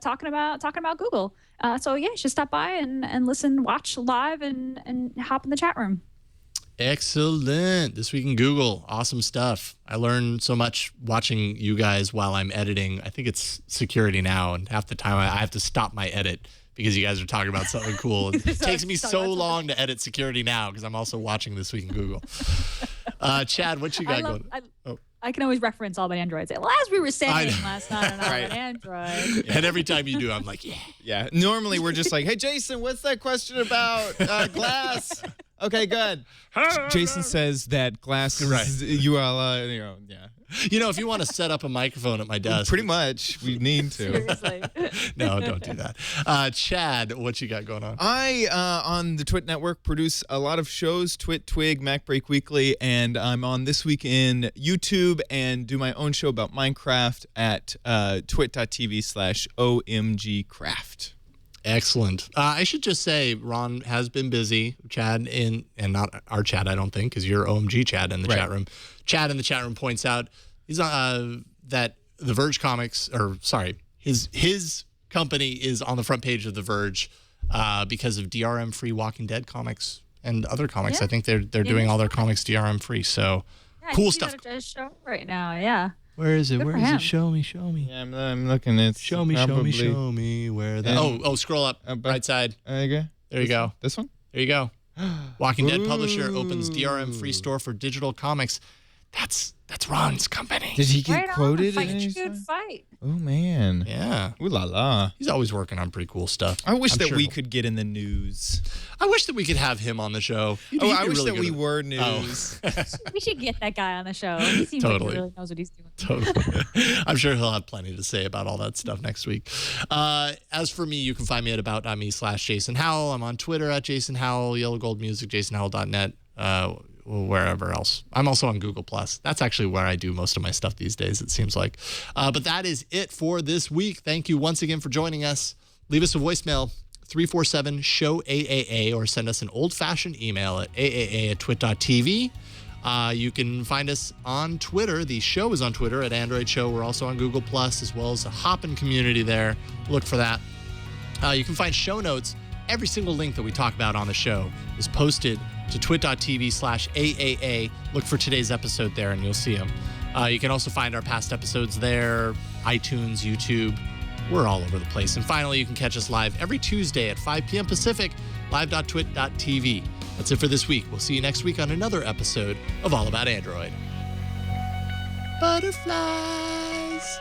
talking about Google. So yeah, just stop by and listen, watch live and hop in the chat room. Excellent. This Week in Google. Awesome stuff. I learned so much watching you guys while I'm editing. I think it's security now, and half the time I have to stop my edit because you guys are talking about something cool. It takes me so long to edit security now because I'm also watching This Week in Google. Chad, what you got going? I can always reference all my Androids. Well, as we were saying last night on our Android. And every time you do, I'm like, yeah. Yeah. Normally, we're just like, hey, Jason, what's that question about glass? Okay, good. Jason says that glass is UL, yeah. You know, if you want to set up a microphone at my desk. Pretty much. We need to. Seriously. No, don't do that. Chad, what you got going on? I, on the Twit Network, produce a lot of shows, Twit, Twig, MacBreak Weekly, and I'm on This Week in YouTube and do my own show about Minecraft at twit.tv/OMGcraft. Excellent. I should just say Ron has been busy. Chad and not our Chad, I don't think, because you're OMG Chad in the chat room. Chad in the chat room points out he's that the Verge Comics, or sorry, his company is on the front page of the Verge because of DRM free Walking Dead comics and other comics. Yeah. I think they're doing all their comics DRM free. So cool stuff. A show right now, yeah. Where is it? Where is it? Show me. Yeah, I'm looking. It's show me where that. Oh, scroll up, right side. There you go. There you go. This one? There you go. Walking Dead publisher opens DRM free store for digital comics. That's Ron's company. Did he get quoted? Good fight. Oh man. Yeah. Ooh la la. He's always working on pretty cool stuff. I wish we could get in the news. I wish that we could have him on the show. I wish that we were news. We should get that guy on the show. He seems like he really knows what he's doing. Totally. I'm sure he'll have plenty to say about all that stuff next week. As for me, you can find me at about.me/Jason Howell. I'm on Twitter at Jason Howell, Yellow Gold Music, JasonHowell.net. Wherever else. I'm also on Google+. That's actually where I do most of my stuff these days, it seems like. But that is it for this week. Thank you once again for joining us. Leave us a voicemail, 347-SHOW-AAA, or send us an old-fashioned email at aaa@twit.tv. You can find us on Twitter. The show is on Twitter at Android Show. We're also on Google+, as well as a hoppin' community there. Look for that. You can find show notes. Every single link that we talk about on the show is posted to twit.tv/AAA. Look for today's episode there and you'll see them. You can also find our past episodes there, iTunes, YouTube. We're all over the place. And finally, you can catch us live every Tuesday at 5 p.m. Pacific, live.twit.tv. That's it for this week. We'll see you next week on another episode of All About Android. Butterflies.